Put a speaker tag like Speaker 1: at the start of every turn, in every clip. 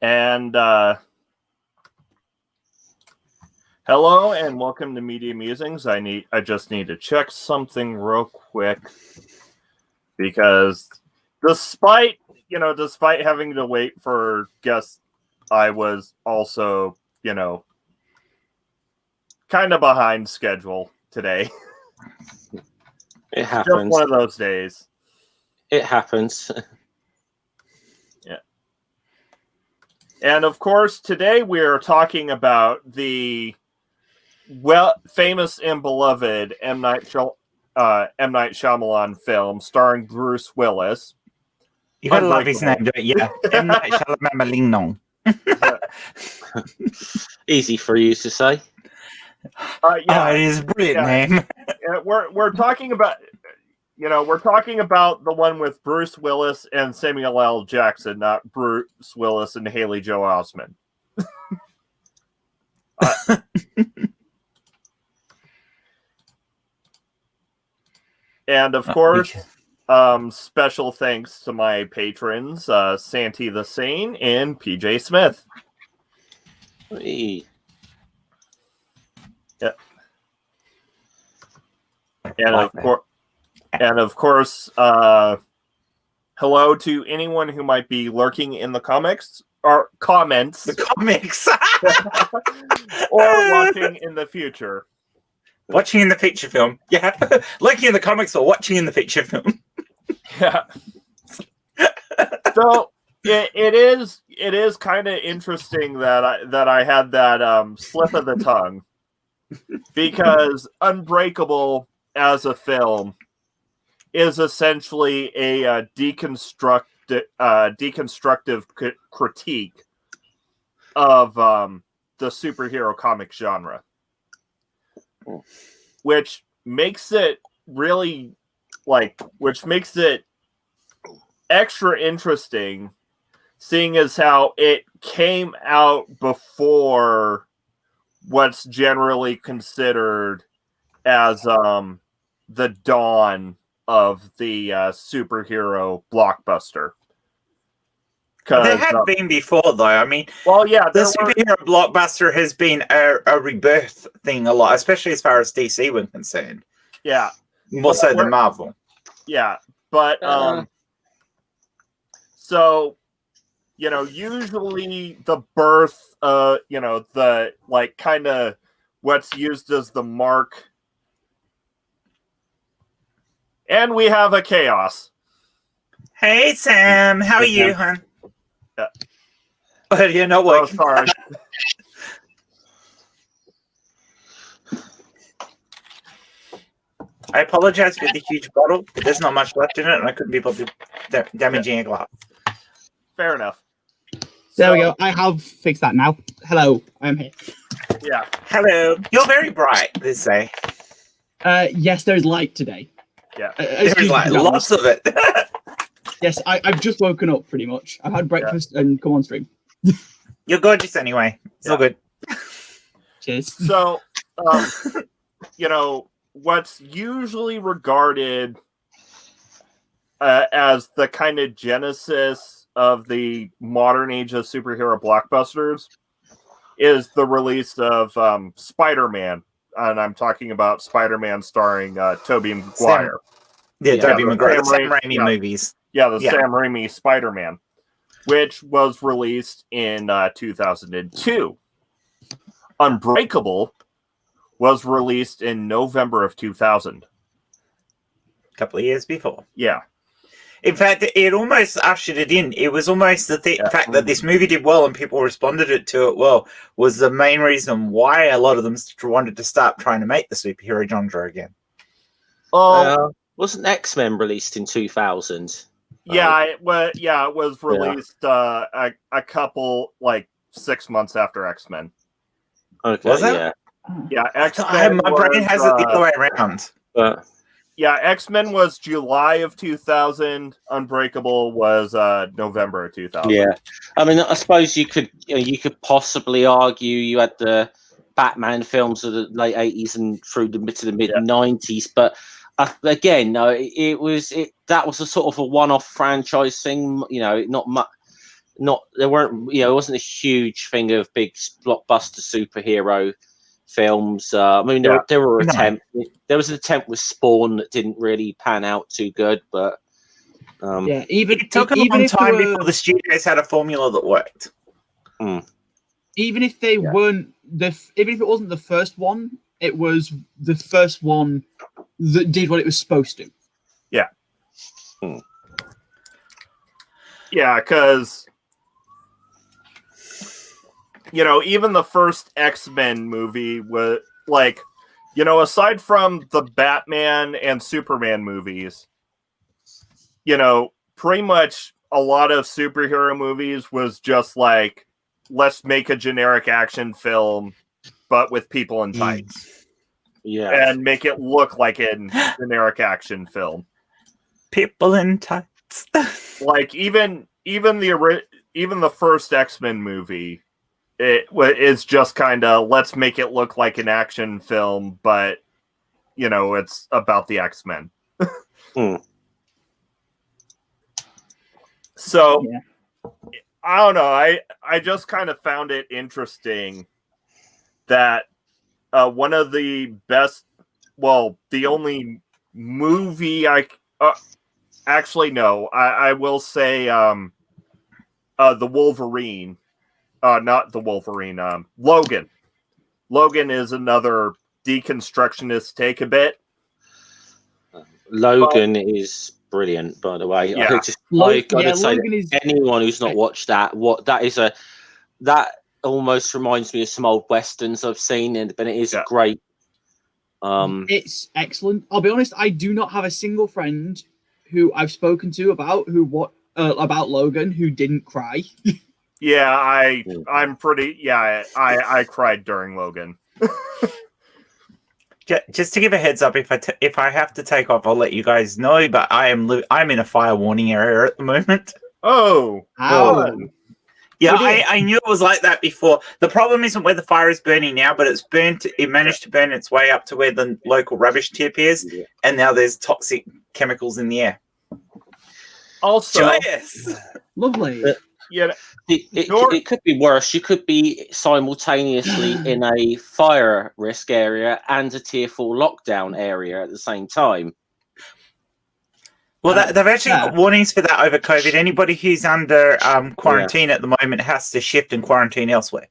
Speaker 1: And hello and welcome to Media Musings. I just need to check something real quick because despite having to wait for guests, I was also, kind of behind schedule today.
Speaker 2: It happens.
Speaker 1: Just one of those days.
Speaker 2: It happens.
Speaker 1: Yeah. And of course, today we are talking about the famous and beloved M Night Shyamalan film starring Bruce Willis.
Speaker 3: You gotta love his name, don't you? Yeah. M Night Shyamalan.
Speaker 2: Easy for you to say.
Speaker 1: Yeah,
Speaker 3: it is a brilliant name.
Speaker 1: We're talking about. We're talking about the one with Bruce Willis and Samuel L. Jackson, not Bruce Willis and Haley Joel Osment. And of course, special thanks to my patrons, Santi the Sane and PJ Smith.
Speaker 2: Hey.
Speaker 1: Yep. And of course, hello to anyone who might be lurking in the comments. Or watching in the future.
Speaker 3: Watching in the feature film. Yeah. Lurking in the comics or watching in the feature film.
Speaker 1: Yeah. So it is kind of interesting that I had that slip of the tongue, because Unbreakable as a film is essentially a deconstructive critique of the superhero comic genre, which makes it extra interesting, seeing as how it came out before what's generally considered as the dawn of the superhero blockbuster.
Speaker 3: There had been before, though. I mean, the superhero blockbuster has been a rebirth thing a lot, especially as far as DC were concerned.
Speaker 1: Yeah,
Speaker 3: more so than Marvel.
Speaker 1: Yeah, but so usually the birth, the kind of what's used as the mark. And we have a chaos.
Speaker 3: Hey, Sam. How are you, hon?
Speaker 1: Yeah.
Speaker 3: Oh, you're not working.
Speaker 1: Oh, sorry.
Speaker 3: I apologize for the huge bottle, but there's not much left in it, and I couldn't be bothered damaging a glass.
Speaker 1: Fair enough.
Speaker 4: There we go. I have fixed that now. Hello, I'm here.
Speaker 1: Yeah.
Speaker 3: Hello. You're very bright, they say.
Speaker 4: Yes, there's light today.
Speaker 1: Yeah.
Speaker 3: There's lots of it.
Speaker 4: Yes, I've just woken up pretty much. I've had breakfast and come on stream.
Speaker 3: You're gorgeous anyway. It's all good.
Speaker 4: Cheers.
Speaker 1: So, what's usually regarded as the kind of genesis of the modern age of superhero blockbusters is the release of Spider-Man. And I'm talking about Spider-Man starring Tobey Maguire.
Speaker 3: Tobey Maguire. The Sam Raimi movies.
Speaker 1: Yeah, Sam Raimi Spider-Man, which was released in 2002. Unbreakable was released in November of 2000.
Speaker 3: A couple of years before.
Speaker 1: Yeah.
Speaker 3: In fact, it almost ushered it in. It was almost the fact that this movie did well and people responded to it well was the main reason why a lot of them wanted to start trying to make the superhero genre again.
Speaker 2: Wasn't X-Men released in 2000?
Speaker 1: Yeah, it was released a couple, 6 months after X-Men.
Speaker 2: Okay,
Speaker 3: was it?
Speaker 1: Yeah, X-Men.
Speaker 3: My brain has it the other way around.
Speaker 1: Yeah, X-Men was July of 2000. Unbreakable was November of 2000.
Speaker 2: Yeah, I mean, I suppose you could possibly argue you had the Batman films of the late 80s and through to the mid 90s, but again, no, that was a sort of a one-off franchise thing. Not much. there weren't, it wasn't a huge thing of big blockbuster superhero films. I mean, there were attempts. There was an attempt with Spawn that didn't really pan out too good, but
Speaker 3: it took a long time before the studios had a formula that worked.
Speaker 4: Even if they weren't even if it wasn't the first one, it was the first one that did what it was supposed to.
Speaker 1: Yeah. Yeah, because even the first X-Men movie was like, aside from the Batman and Superman movies, pretty much a lot of superhero movies was just like, let's make a generic action film, but with people in tights.
Speaker 2: Yeah.
Speaker 1: And make it look like a generic action film.
Speaker 3: People in tights.
Speaker 1: Like, even the first X-Men movie, it's just kind of, let's make it look like an action film, but it's about the X-Men. So I don't know, I just kind of found it interesting that one of the best, the only movie I will say the Wolverine. Not the Wolverine. Logan. Logan is another deconstructionist take a bit.
Speaker 2: Logan is brilliant, by the way.
Speaker 1: Yeah.
Speaker 2: I gotta say, anyone who's not watched that, that almost reminds me of some old westerns I've seen, but it is great.
Speaker 4: It's excellent. I'll be honest, I do not have a single friend who I've spoken to about Logan who didn't cry.
Speaker 1: Yeah, I'm pretty. Yeah, I cried during Logan.
Speaker 3: Just to give a heads up, if I have to take off, I'll let you guys know. But I'm in a fire warning area at the moment.
Speaker 1: Oh,
Speaker 3: yeah, I knew it was like that before. The problem isn't where the fire is burning now, but it managed to burn its way up to where the local rubbish tip is, and now there's toxic chemicals in the air.
Speaker 1: Also,
Speaker 3: yes,
Speaker 4: lovely.
Speaker 2: It could be worse. You could be simultaneously in a fire risk area and a tier 4 lockdown area at the same time.
Speaker 3: Well, they've actually got warnings for that over COVID. Anybody who's under quarantine at the moment has to shift and quarantine elsewhere.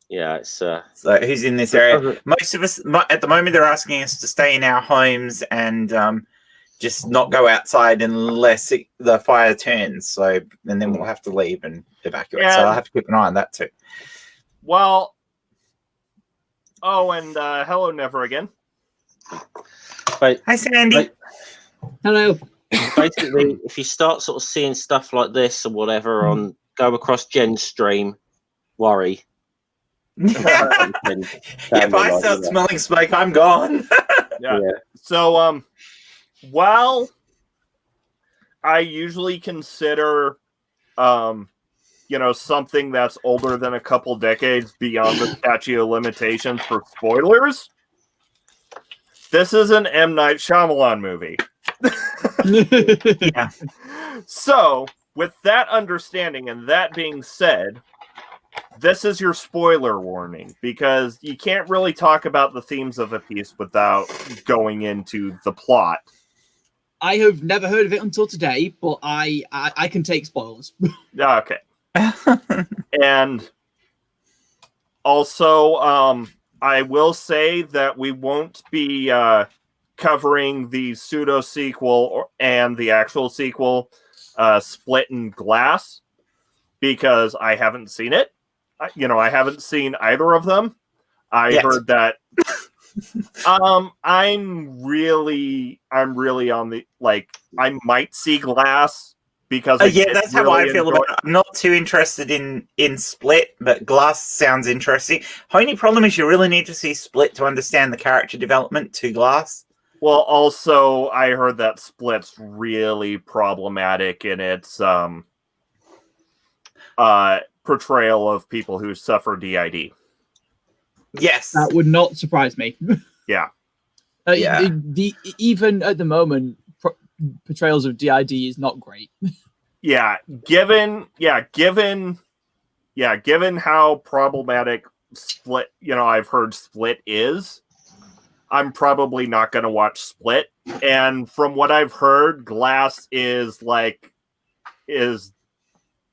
Speaker 2: Yeah, it's
Speaker 3: so who's in this area? Most of us at the moment, they're asking us to stay in our homes and just not go outside unless the fire turns. And then we'll have to leave and evacuate. So I'll have to keep an eye on that too.
Speaker 1: Well, and hello, Never Again.
Speaker 3: Hi, Sandy.
Speaker 4: Hello.
Speaker 2: Basically, if you start sort of seeing stuff like this or whatever go across Jen's stream, worry.
Speaker 3: If I start smelling smoke, I'm gone.
Speaker 1: Yeah. So, while I usually consider, something that's older than a couple decades beyond the statute of limitations for spoilers, this is an M Night Shyamalan movie.
Speaker 3: Yeah.
Speaker 1: So, with that understanding and that being said, this is your spoiler warning, because you can't really talk about the themes of a piece without going into the plot.
Speaker 4: I have never heard of it until today, but I can take spoilers.
Speaker 1: Okay. And also, I will say that we won't be covering the pseudo sequel and the actual sequel, Split and Glass, because I haven't seen it. I haven't seen either of them. I heard that. I'm really on the I might see Glass because
Speaker 3: that's how I feel about it. I'm not too interested in Split, but Glass sounds interesting. Only problem is you really need to see Split to understand the character development to Glass.
Speaker 1: Well, also I heard that Split's really problematic in its portrayal of people who suffer DID.
Speaker 3: Yes,
Speaker 4: that would not surprise me.
Speaker 1: Yeah.
Speaker 4: Even at the moment, portrayals of DID is not great.
Speaker 1: given how problematic Split, I've heard Split is, I'm probably not going to watch Split. And from what I've heard, Glass is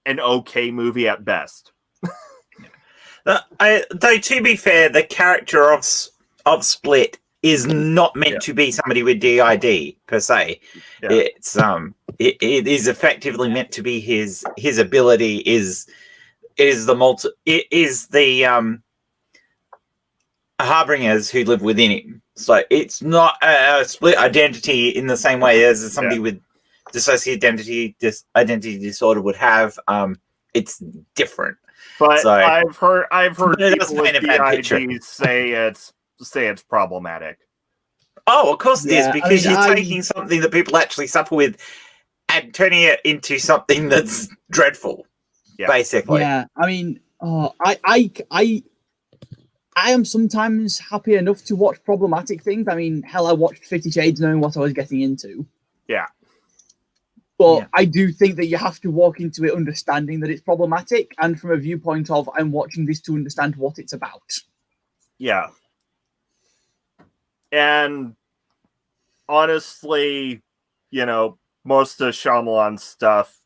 Speaker 1: an okay movie at best.
Speaker 3: Though, to be fair, the character of Split is not meant to be somebody with DID per se. Yeah. It is effectively meant to be his ability is the harbingers who live within him. So it's not a split identity in the same way as somebody with dissociative identity disorder would have. It's different.
Speaker 1: But so, I've heard people with DID say it's problematic.
Speaker 3: Oh, of course it is, because you're taking something that people actually suffer with and turning it into something that's dreadful. Yeah. Basically.
Speaker 4: Yeah, I mean, I am sometimes happy enough to watch problematic things. I mean, hell, I watched 50 Shades knowing what I was getting into.
Speaker 1: Yeah.
Speaker 4: But I do think that you have to walk into it understanding that it's problematic, and from a viewpoint of, I'm watching this to understand what it's about.
Speaker 1: Yeah. And honestly, most of Shyamalan's stuff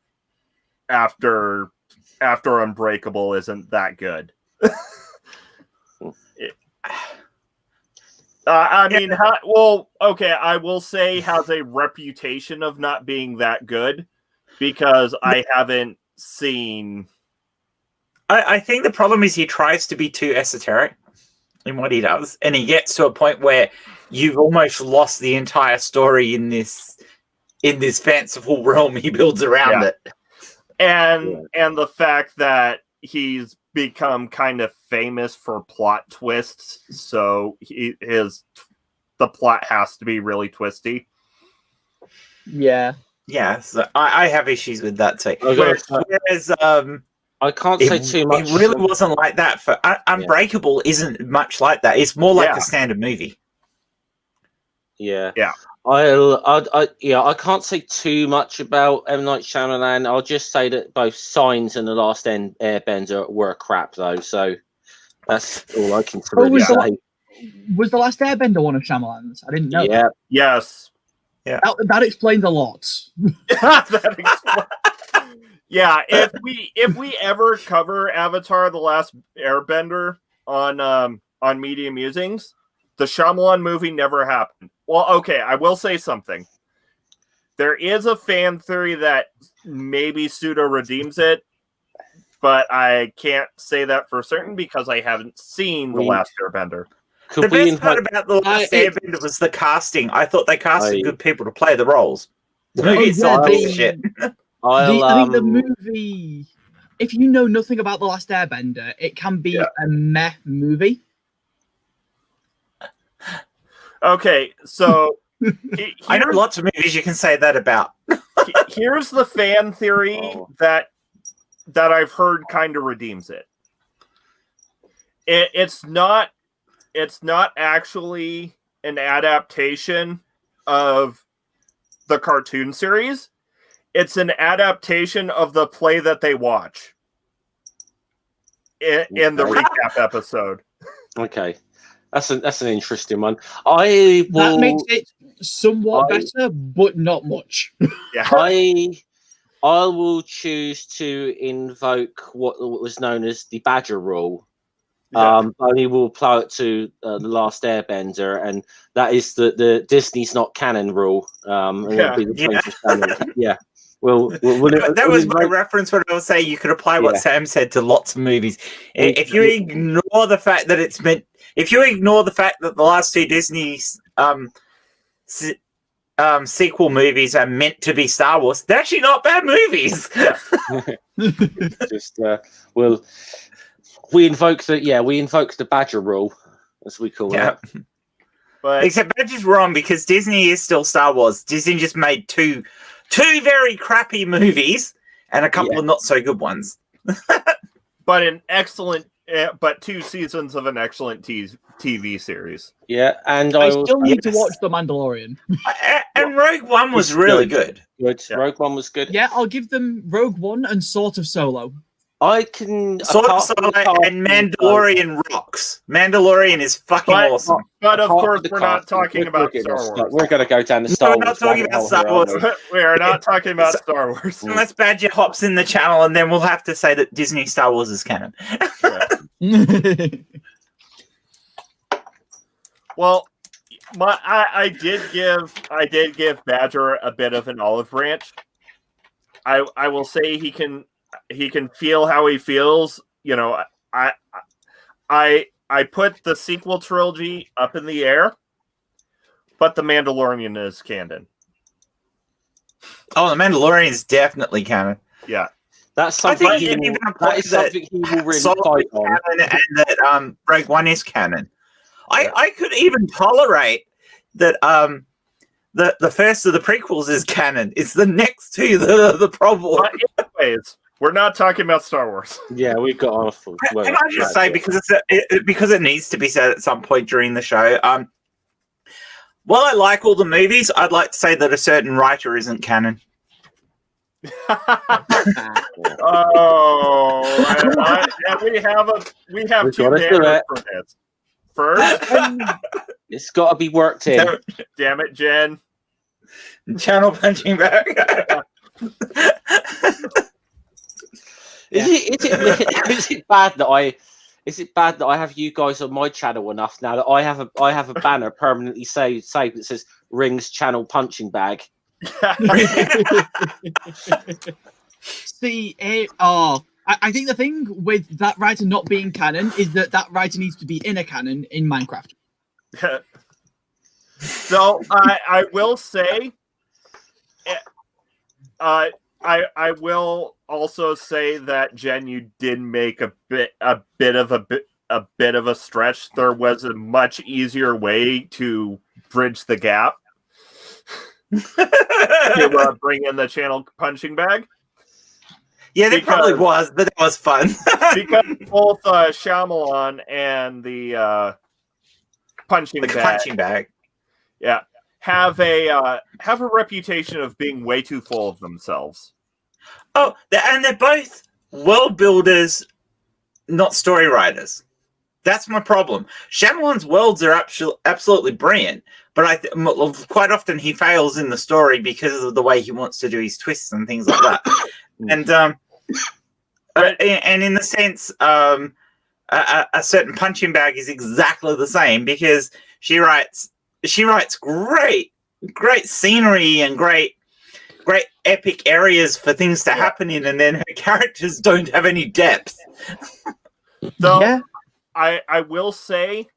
Speaker 1: after Unbreakable isn't that good. I mean, I will say has a reputation of not being that good because I haven't seen.
Speaker 3: I think the problem is he tries to be too esoteric in what he does, and he gets to a point where you've almost lost the entire story in this fanciful realm he builds around it.
Speaker 1: And the fact that he's become kind of famous for plot twists, so the plot has to be really twisty.
Speaker 4: Yeah.
Speaker 3: Yeah, so I have issues with that too. Whereas
Speaker 2: I can't say too much.
Speaker 3: It really wasn't like that. For Unbreakable isn't much like that. It's more like a standard movie.
Speaker 2: Yeah.
Speaker 1: Yeah.
Speaker 2: I can't say too much about M Night Shyamalan. I'll just say that both Signs and The Last Airbender were crap, though. So that's all I can really say.
Speaker 4: Was The Last Airbender one of Shyamalan's? I didn't know.
Speaker 2: Yeah.
Speaker 4: That.
Speaker 1: Yes.
Speaker 4: Yeah. That explains a lot.
Speaker 1: Yeah. If we ever cover Avatar: The Last Airbender on Media Musings, the Shyamalan movie never happened. Well, okay, I will say something. There is a fan theory that maybe pseudo redeems it, but I can't say that for certain because I haven't seen The Last Airbender.
Speaker 3: The best part about The Last Airbender was the casting. I thought they casted good people to play the roles. The movie itself is shit.
Speaker 4: I think the movie, if you know nothing about The Last Airbender, it can be a meh movie.
Speaker 1: Okay, so
Speaker 3: I know lots of movies you can say that about.
Speaker 1: Here's the fan theory that I've heard kind of redeems it. It's not actually an adaptation of the cartoon series. It's an adaptation of the play that they watch in the recap episode.
Speaker 2: Okay. That's an interesting one. That
Speaker 4: makes it somewhat better, but not much.
Speaker 1: Yeah.
Speaker 2: I will choose to invoke what was known as the Badger Rule. Only will apply it to The Last Airbender, and that is the Disney's not canon rule. Yeah. Well,
Speaker 3: that was my reference when I was saying you could apply what Sam said to lots of movies. If you ignore the fact that it's meant, if you ignore the fact that the last two Disney sequel movies are meant to be Star Wars, they're actually not bad movies.
Speaker 2: We invoke the Badger Rule, as we call it.
Speaker 3: But except Badger's wrong because Disney is still Star Wars. Disney just made two very crappy movies and a couple of not so good ones.
Speaker 1: But an excellent but 2 seasons of an excellent TV series.
Speaker 2: Yeah, and
Speaker 4: I
Speaker 2: will
Speaker 4: still need to
Speaker 3: yes.
Speaker 4: watch The Mandalorian.
Speaker 3: And Rogue One was
Speaker 2: It's
Speaker 3: really
Speaker 2: good.
Speaker 3: good.
Speaker 1: Yeah.
Speaker 2: Rogue One was good.
Speaker 4: Yeah, I'll give them Rogue One and Sort of Solo.
Speaker 2: I can
Speaker 3: Sort of
Speaker 2: apart from
Speaker 3: Solo
Speaker 2: the cast
Speaker 3: and Mandalorian rocks. Mandalorian is fucking
Speaker 1: But-
Speaker 3: awesome.
Speaker 1: But of
Speaker 2: apart
Speaker 1: course,
Speaker 2: from the
Speaker 1: we're not
Speaker 2: cast,
Speaker 1: talking
Speaker 2: we're
Speaker 1: about
Speaker 2: gonna
Speaker 1: Star Wars.
Speaker 2: We're going to go down the
Speaker 3: No,
Speaker 2: Star
Speaker 3: we're
Speaker 2: Wars.
Speaker 3: not talking
Speaker 2: rabbit
Speaker 3: about
Speaker 2: hole
Speaker 3: Star
Speaker 2: here,
Speaker 3: Wars.
Speaker 2: aren't we?
Speaker 1: We are not talking about Star Wars.
Speaker 3: Unless Badger hops in the channel, and then we'll have to say that Disney Star Wars is canon.
Speaker 1: Well, I did give Badger a bit of an olive branch. I will say he can feel how he feels. You know, I put the sequel trilogy up in the air, but The Mandalorian is canon.
Speaker 3: Oh, the Mandalorian is definitely canon.
Speaker 1: Yeah.
Speaker 2: That's
Speaker 3: I
Speaker 2: something
Speaker 3: think
Speaker 2: he
Speaker 3: you can
Speaker 2: will,
Speaker 3: even
Speaker 2: that is
Speaker 3: that
Speaker 2: something he will really
Speaker 3: Solo
Speaker 2: fight
Speaker 3: is
Speaker 2: on.
Speaker 3: canon and that Rogue One is canon. I could even tolerate that the first of the prequels is canon. It's the next two that are the problem.
Speaker 1: But anyways, we're not talking about Star Wars.
Speaker 2: Yeah, we've got awful. Well,
Speaker 3: Can I just say, because because it needs to be said at some point during the show, while I like all the movies, I'd like to say that a certain writer isn't canon.
Speaker 1: Oh, and we have
Speaker 2: We've
Speaker 1: 2
Speaker 2: gotta do
Speaker 1: banners
Speaker 2: it.
Speaker 1: for this. First,
Speaker 2: it's got to be worked in.
Speaker 1: damn it, Jen.
Speaker 3: Channel punching back.
Speaker 2: Is it bad that I have you guys on my channel enough now that I have a banner permanently saved that says Rings Channel Punching Bag?
Speaker 4: See, I think the thing with that writer not being canon is that writer needs to be in a canon in Minecraft.
Speaker 1: So I will say, I will also say that Jen, you did make a bit of a stretch. There was a much easier way to bridge the gap to bring in the channel punching bag.
Speaker 3: Yeah, there probably was, but it was fun.
Speaker 1: Because both Shyamalan and the punching bag, yeah, have a reputation of being way too full of themselves.
Speaker 3: Oh, and they're both world builders, not story writers. That's my problem. Shyamalan's worlds are absolutely brilliant, but quite often he fails in the story because of the way he wants to do his twists and things like that. And in the sense, a certain punching bag is exactly the same, because she writes great scenery and great epic areas for things to happen in, and then her characters don't have any depth.
Speaker 1: So
Speaker 4: Yeah.
Speaker 1: I will say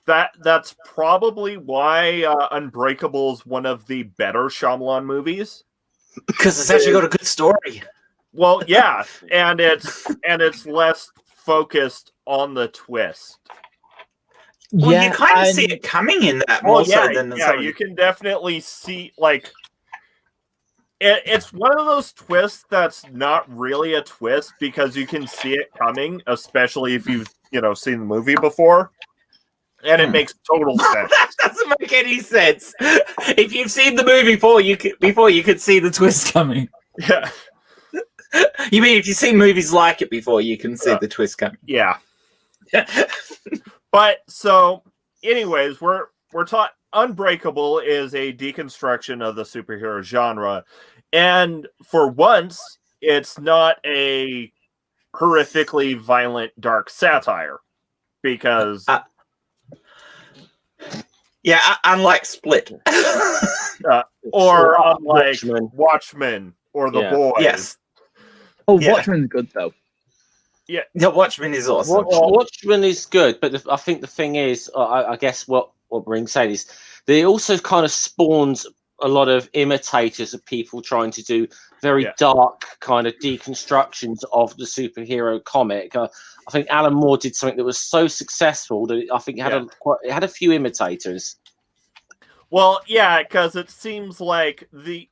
Speaker 1: that's probably why Unbreakable is one of the better Shyamalan movies.
Speaker 3: Because it's actually got a good story.
Speaker 1: Well, yeah, and it's less focused on the twist.
Speaker 3: Well, you kind of see it coming in that more so than some.
Speaker 1: You can definitely see, like, it's one of those twists that's not really a twist because you can see it coming, especially if you've seen the movie before, and it makes total sense.
Speaker 3: That doesn't make any sense. If you've seen the movie before you could see the twist coming.
Speaker 1: Yeah.
Speaker 3: You mean if you've seen movies like it before, you can see the twist coming?
Speaker 1: Yeah. But so, anyways, we're taught Unbreakable is a deconstruction of the superhero genre, and for once, it's not a horrifically violent, dark satire, because
Speaker 3: unlike Split,
Speaker 1: or unlike
Speaker 2: Watchmen.
Speaker 1: or The Boys.
Speaker 3: Yes.
Speaker 4: Oh, Watchmen's good though.
Speaker 3: Yeah, Watchmen is awesome.
Speaker 2: Watchmen is good, but I think the thing is, I guess what Ring's saying is, they also kind of spawns a lot of imitators of people trying to do very dark kind of deconstructions of the superhero comic. I think Alan Moore did something that was so successful that I think it had a few imitators.
Speaker 1: Well, yeah, because it seems like the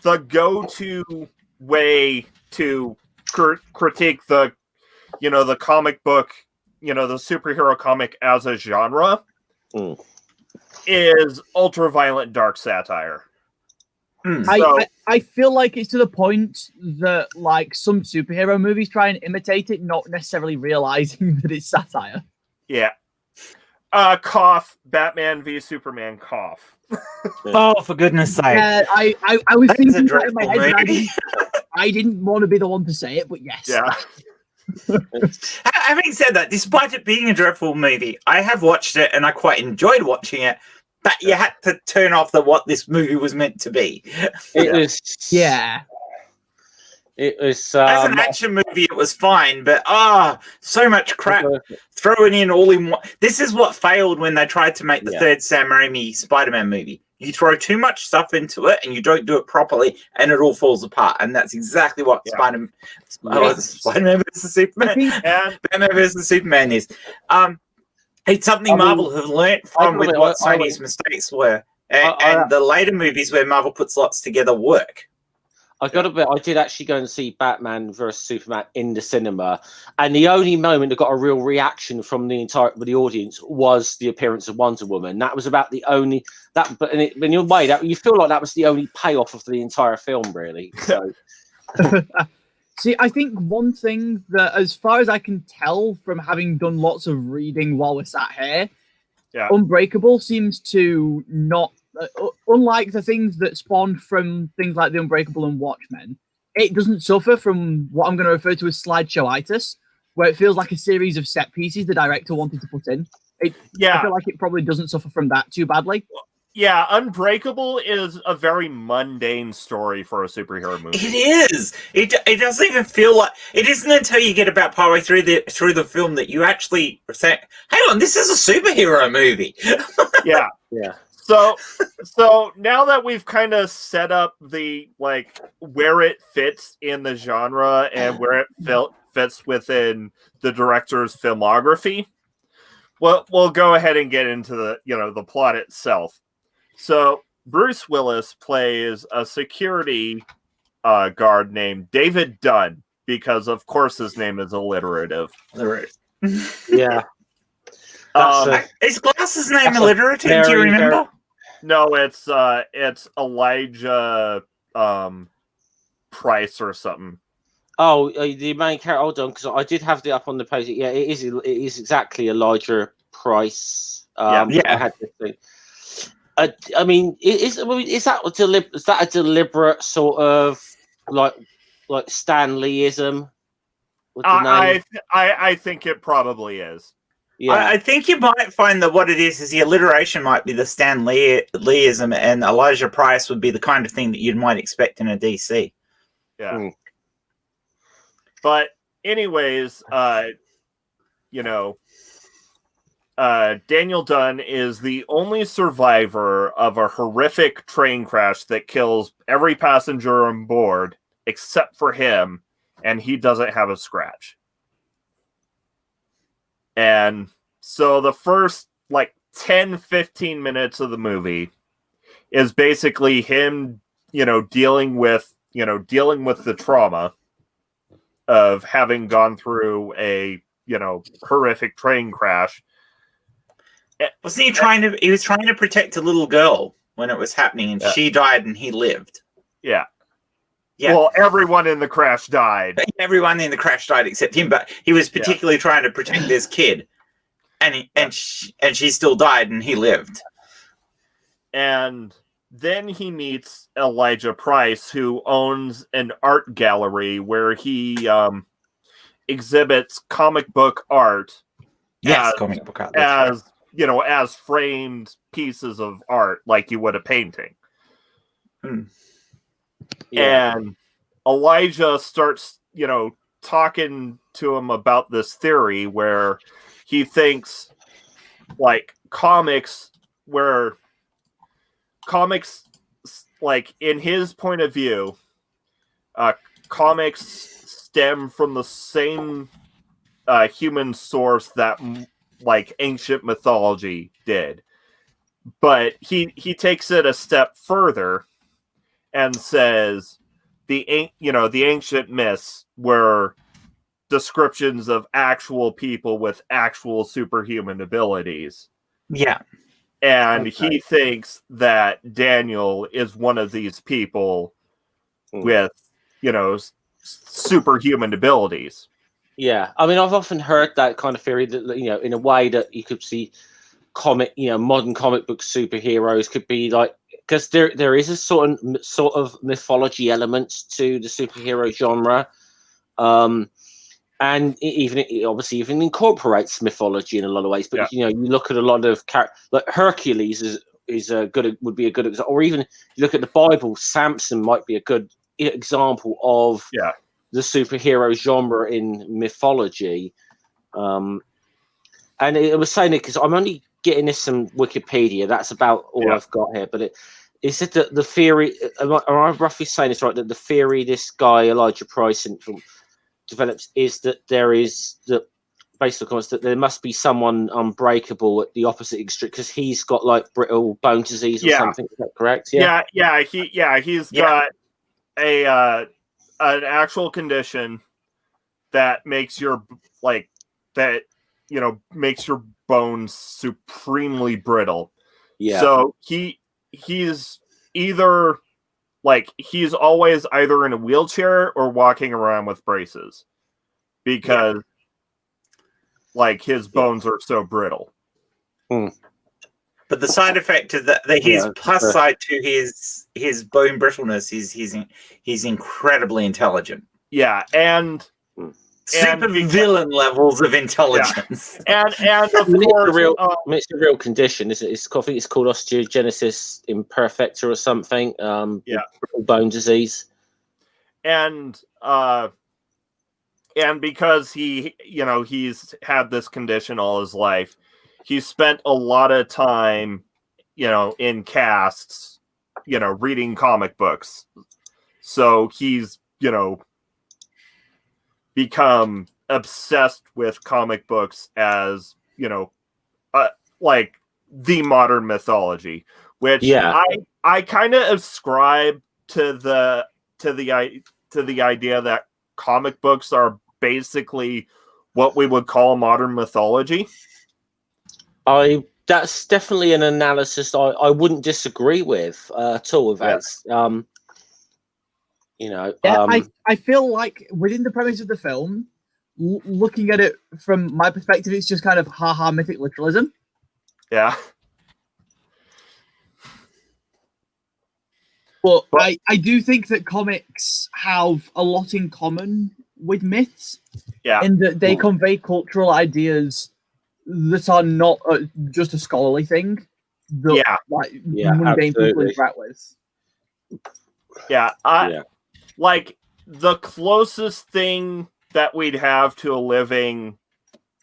Speaker 1: go-to way to critique the the comic book, the superhero comic as a genre, is ultra-violent dark satire.
Speaker 4: I feel like it's to the point that like some superhero movies try and imitate it, not necessarily realizing that it's satire.
Speaker 1: Yeah. Cough. Batman v Superman. Cough.
Speaker 3: Oh, for goodness sake!
Speaker 4: Yeah, I was
Speaker 3: That is a
Speaker 4: thinking that in my
Speaker 3: dreadful
Speaker 4: head. And
Speaker 3: movie.
Speaker 4: I didn't want to be the one to say it, but yes.
Speaker 1: Yeah.
Speaker 3: Having said that, despite it being a dreadful movie, I have watched it and I quite enjoyed watching it. But you had to turn off what this movie was meant to be.
Speaker 2: It was.
Speaker 4: Yeah.
Speaker 2: It was.
Speaker 3: As an action movie, it was fine, but so much crap thrown in all in one. This is what failed when they tried to make the third Sam Raimi Spider-Man movie. You throw too much stuff into it, and you don't do it properly, and it all falls apart. And that's exactly what Spider-Man vs Superman and Batman vs Superman is. It's something Marvel have learnt from with what Sony's mistakes were, and the later movies where Marvel puts lots together work.
Speaker 2: I did actually go and see Batman vs Superman in the cinema, and the only moment that got a real reaction from the audience was the appearance of Wonder Woman. That was about the only but in a way that you feel like that was the only payoff of the entire film, really. So.
Speaker 4: See, I think one thing that, as far as I can tell from having done lots of reading while we're sat here, Unbreakable seems to not. Unlike the things that spawned from things like The Unbreakable and Watchmen, it doesn't suffer from what I'm going to refer to as slideshow-itis, where it feels like a series of set pieces the director wanted to put in. I feel like it probably doesn't suffer from that too badly.
Speaker 1: Yeah, Unbreakable is a very mundane story for a superhero movie.
Speaker 3: It is. It doesn't even feel like it isn't until you get about partway through the film that you actually say, "Hang on, this is a superhero movie."
Speaker 1: Yeah. So now that we've kind of set up the where it fits in the genre and where it fits within the director's filmography, we'll go ahead and get into the plot itself. So Bruce Willis plays a security guard named David Dunn because, of course, his name is alliterative.
Speaker 2: Yeah.
Speaker 3: Is Glass's name alliterative? Do you remember?
Speaker 1: No, it's Elijah Price or something.
Speaker 2: Oh, the main character. Hold on, because I did have it up on the page. Yeah, it is exactly Elijah Price. I had to think. I mean, is that a deliberate sort of like Stan Leeism?
Speaker 1: I think it probably is.
Speaker 2: Yeah,
Speaker 3: I think you might find that what it is the alliteration might be the Stan Leeism, and Elijah Price would be the kind of thing that you might expect in a DC.
Speaker 1: Yeah. But anyways, Daniel Dunn is the only survivor of a horrific train crash that kills every passenger on board except for him, and he doesn't have a scratch. And so the first 10-15 minutes of the movie is basically him, dealing with the trauma of having gone through a, horrific train crash.
Speaker 3: Wasn't he he was trying to protect a little girl when it was happening, and she died and he lived.
Speaker 1: Yeah. Well, everyone in the crash died.
Speaker 3: Everyone in the crash died except him, but he was particularly trying to protect this kid. And she still died and he lived.
Speaker 1: And then he meets Elijah Price, who owns an art gallery where he exhibits comic book art.
Speaker 3: Comic book art.
Speaker 1: As framed pieces of art like you would a painting. And Elijah starts, talking to him about this theory where he thinks comics in his point of view, comics stem from the same human source that ancient mythology did. But he takes it a step further and says the ancient myths were descriptions of actual people with actual superhuman abilities.
Speaker 3: Yeah.
Speaker 1: And he thinks that Daniel is one of these people with, superhuman abilities.
Speaker 2: Yeah. I mean, I've often heard that kind of theory that, in a way that you could see modern comic book superheroes could be like, because there is a sort of mythology element to the superhero genre. And it obviously even incorporates mythology in a lot of ways. But you look at a lot of like Hercules would be a good example, or even you look at the Bible, Samson might be a good example of the superhero genre in mythology. And it was saying it because I'm only getting this from Wikipedia. That's about all I've got here. But it said that the theory, am I roughly saying this right? That the theory this guy Elijah Price develops is that there is based on comments that there must be someone unbreakable at the opposite extreme because he's got like brittle bone disease or something. Is that correct?
Speaker 1: He's got an actual condition that makes your makes your bones supremely brittle. Yeah. So he's either he's always either in a wheelchair or walking around with braces because his bones are so brittle.
Speaker 3: But the side effect of that his plus side to his bone brittleness is he's incredibly intelligent.
Speaker 1: Yeah, and
Speaker 3: super villain levels of intelligence.
Speaker 1: And of course,
Speaker 2: it's a real condition. I think it's called osteogenesis imperfecta or something. Bone disease.
Speaker 1: And because he's had this condition all his life, he spent a lot of time, in casts, reading comic books. So he's, become obsessed with comic books as, the modern mythology, which I kind of ascribe to the idea that comic books are basically what we would call modern mythology.
Speaker 2: That's definitely an analysis I wouldn't disagree with at all. With that.
Speaker 4: I feel like within the premise of the film, looking at it from my perspective, it's just kind of mythic literalism.
Speaker 1: Yeah.
Speaker 4: But I do think that comics have a lot in common with myths.
Speaker 1: Yeah.
Speaker 4: In that they convey cultural ideas that are not just a scholarly thing. That, mundane people interact with.
Speaker 1: Yeah. The closest thing that we'd have to a living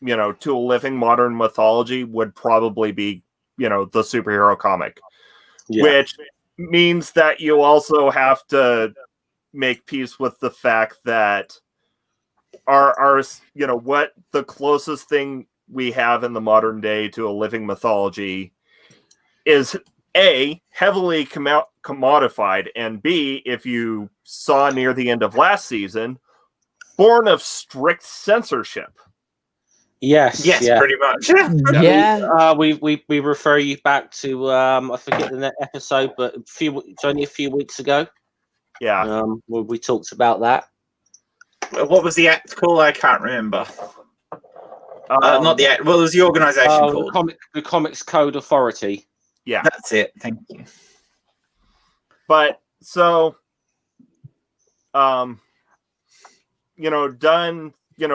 Speaker 1: modern mythology would probably be, the superhero comic, which means that you also have to make peace with the fact that our what the closest thing we have in the modern day to a living mythology is A, heavily commodified, and B, if you saw near the end of last season, born of strict censorship.
Speaker 2: Yes,
Speaker 3: pretty much.
Speaker 2: We refer you back to I forget the episode, but it's only a few weeks ago.
Speaker 1: Yeah,
Speaker 2: we talked about that.
Speaker 3: What was the act called? I can't remember. Not the act. Well, it was the organization called
Speaker 2: the Comics Code Authority.
Speaker 1: Yeah,
Speaker 3: that's it. Thank you.
Speaker 1: But so, Dunn,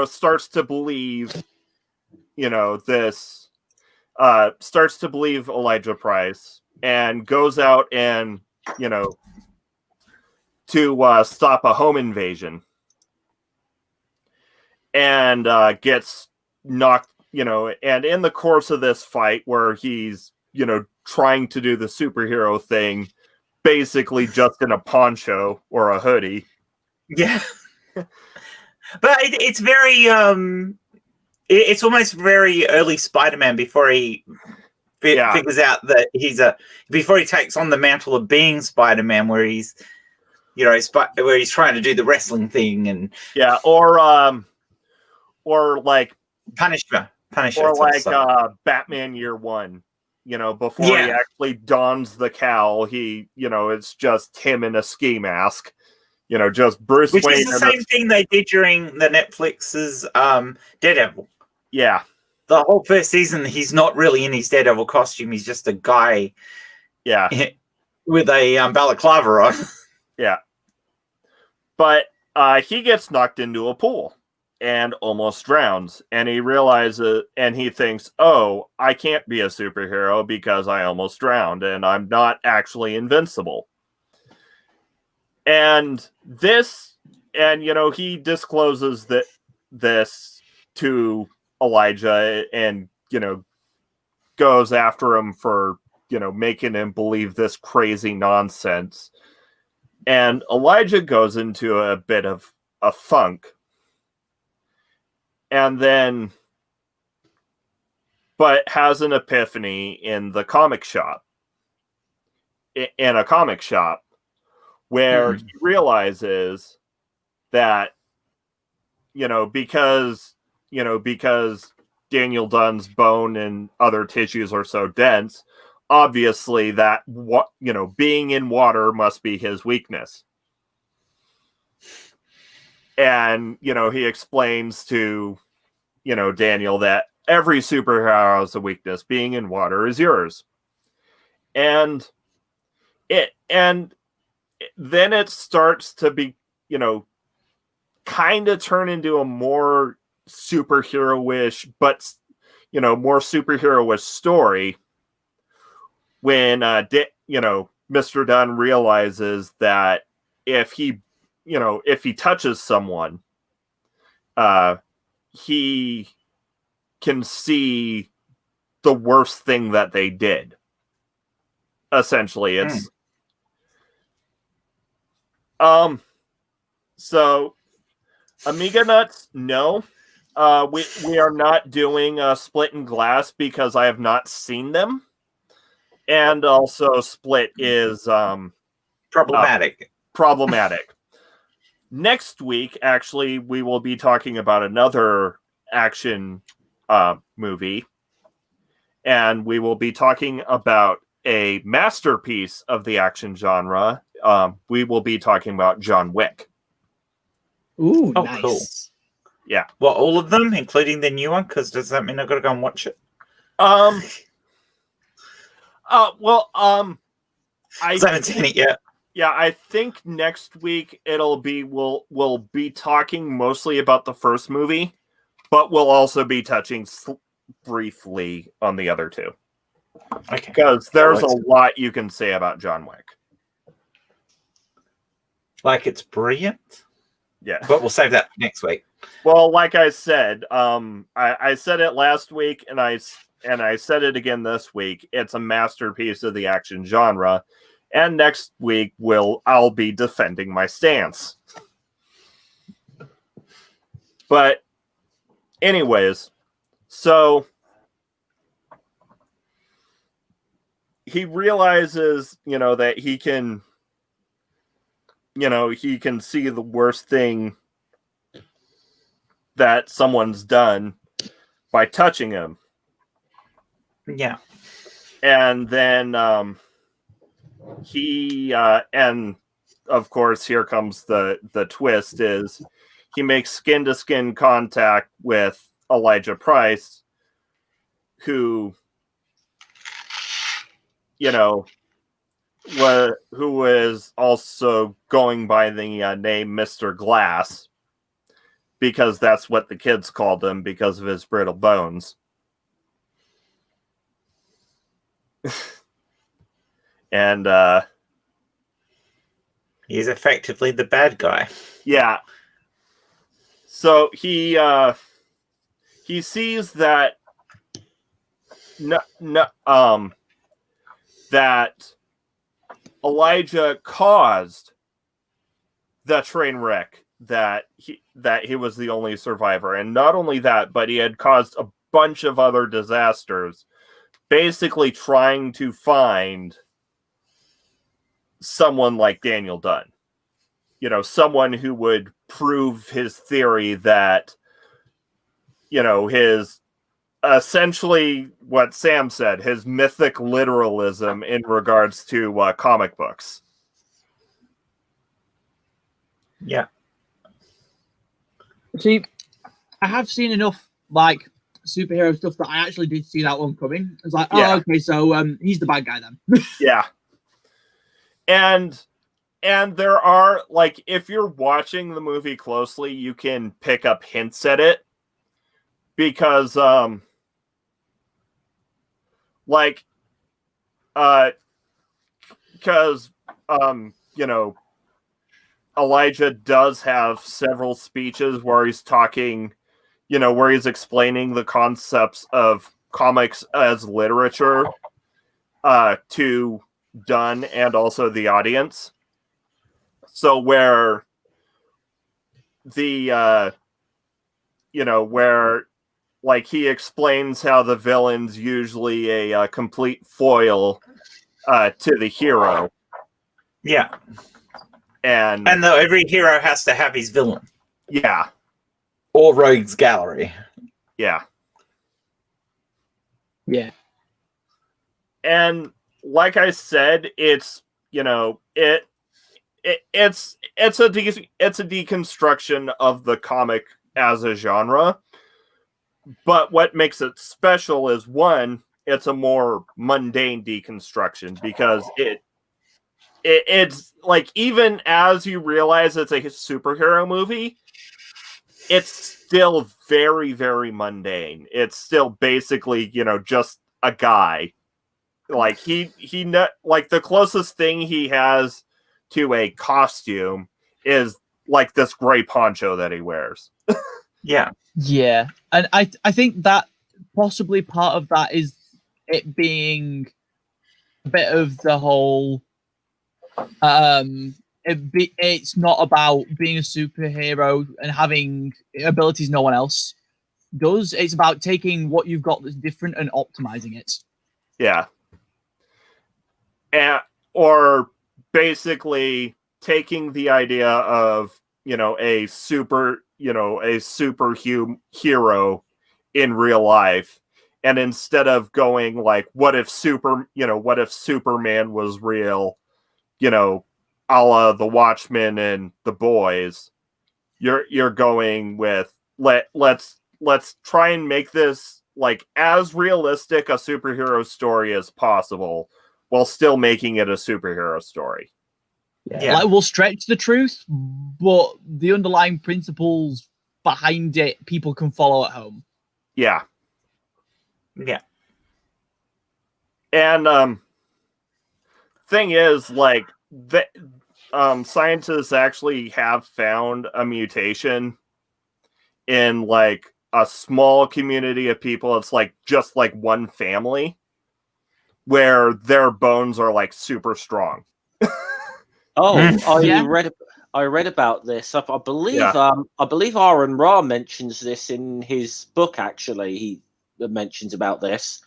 Speaker 1: starts to believe, starts to believe Elijah Price and goes out and, to stop a home invasion and gets knocked, and in the course of this fight where he's, trying to do the superhero thing, basically just in a poncho or a hoodie.
Speaker 3: Yeah. But it's very, it's almost very early Spider-Man before he figures out that before he takes on the mantle of being Spider-Man, where he's You know, where he's trying to do the wrestling thing and
Speaker 1: or like
Speaker 3: Punisher
Speaker 1: or like Batman Year One. You know, before he actually dons the cowl, it's just him in a ski mask. You know, just Bruce Wayne.
Speaker 3: Which is the same thing they did during the Netflix's Daredevil.
Speaker 1: Yeah.
Speaker 3: The whole first season, he's not really in his Daredevil costume. He's just a guy with a balaclava on.
Speaker 1: Yeah. But he gets knocked into a pool and almost drowns. And he realizes, and he thinks, oh, I can't be a superhero because I almost drowned and I'm not actually invincible. And he discloses this to Elijah and, goes after him for, making him believe this crazy nonsense. And Elijah goes into a bit of a funk. And then, but has an epiphany in the comic shop. In a comic shop where he realizes that, because Daniel Dunn's bone and other tissues are so dense, obviously that being in water must be his weakness. And he explains to Daniel that every superhero has a weakness. Being in water is yours. And then it starts to be kind of turn into a more superhero-ish, but more superhero-ish story when Mr. Dunn realizes that if he touches someone, he can see the worst thing that they did. Essentially, it's so Amiga Nuts, no. We are not doing Split and Glass because I have not seen them. And also Split is
Speaker 3: problematic.
Speaker 1: Problematic. Next week, actually, we will be talking about another action movie. And we will be talking about a masterpiece of the action genre. We will be talking about John Wick.
Speaker 4: Ooh, nice.
Speaker 3: Cool.
Speaker 1: Yeah.
Speaker 3: Well, all of them, including the new one, because does that mean I've got to go and watch it?
Speaker 1: I
Speaker 3: haven't seen it yet.
Speaker 1: Yeah, I think next week we'll be talking mostly about the first movie, but we'll also be touching briefly on the other two.
Speaker 3: Okay.
Speaker 1: Because there's a lot you can say about John Wick.
Speaker 3: Like it's brilliant.
Speaker 1: Yeah.
Speaker 3: But we'll save that for next week.
Speaker 1: Well, like I said, I said it last week and I said it again this week. It's a masterpiece of the action genre. And next week I'll be defending my stance. But anyways, so he realizes, that he can see the worst thing that someone's done by touching him.
Speaker 3: Yeah.
Speaker 1: And then and of course here comes the twist is he makes skin-to-skin contact with Elijah Price, who who was also going by the name Mr. Glass, because that's what the kids called him because of his brittle bones. And
Speaker 3: he's effectively the bad guy.
Speaker 1: Yeah. So he sees that that Elijah caused the train wreck, that he was the only survivor, and not only that, but he had caused a bunch of other disasters, basically trying to find someone like Daniel Dunn. someone who would prove his theory that, his essentially what Sam said, his mythic literalism in regards to comic books.
Speaker 3: Yeah.
Speaker 4: See, I have seen enough superhero stuff that I actually did see that one coming. It's like, okay, so he's the bad guy then.
Speaker 1: Yeah. And there are, if you're watching the movie closely, you can pick up hints at it. Because, Elijah does have several speeches where he's talking, where he's explaining the concepts of comics as literature to Dunn and also the audience. So where the, where he explains how the villain's usually a complete foil to the hero.
Speaker 3: Yeah.
Speaker 1: And
Speaker 3: though every hero has to have his villain.
Speaker 1: Yeah.
Speaker 3: Or rogues gallery.
Speaker 1: Yeah.
Speaker 4: Yeah.
Speaker 1: And like I said, it's it's a deconstruction of the comic as a genre. But what makes it special is, one, it's a more mundane deconstruction because it's even as you realize it's a superhero movie, it's still very, very mundane. It's still basically, just a guy. The closest thing he has to a costume is this gray poncho that he wears.
Speaker 3: Yeah.
Speaker 4: Yeah. And I think that possibly part of that is it being a bit of the whole it's not about being a superhero and having abilities no one else does. It's about taking what you've got that's different and optimizing it.
Speaker 1: Yeah. Or basically taking the idea of, a hero in real life, and instead of going what if Superman was real, a la The Watchmen and The Boys, you're going with let's try and make this as realistic a superhero story as possible while still making it a superhero story.
Speaker 4: Yeah. We'll stretch the truth, but the underlying principles behind it, people can follow at home.
Speaker 1: Yeah.
Speaker 3: Yeah.
Speaker 1: And thing is, scientists actually have found a mutation in a small community of people. It's just one family where their bones are super strong.
Speaker 2: I read about this. I believe Aaron Ra mentions this in his book. Actually, he mentions about this.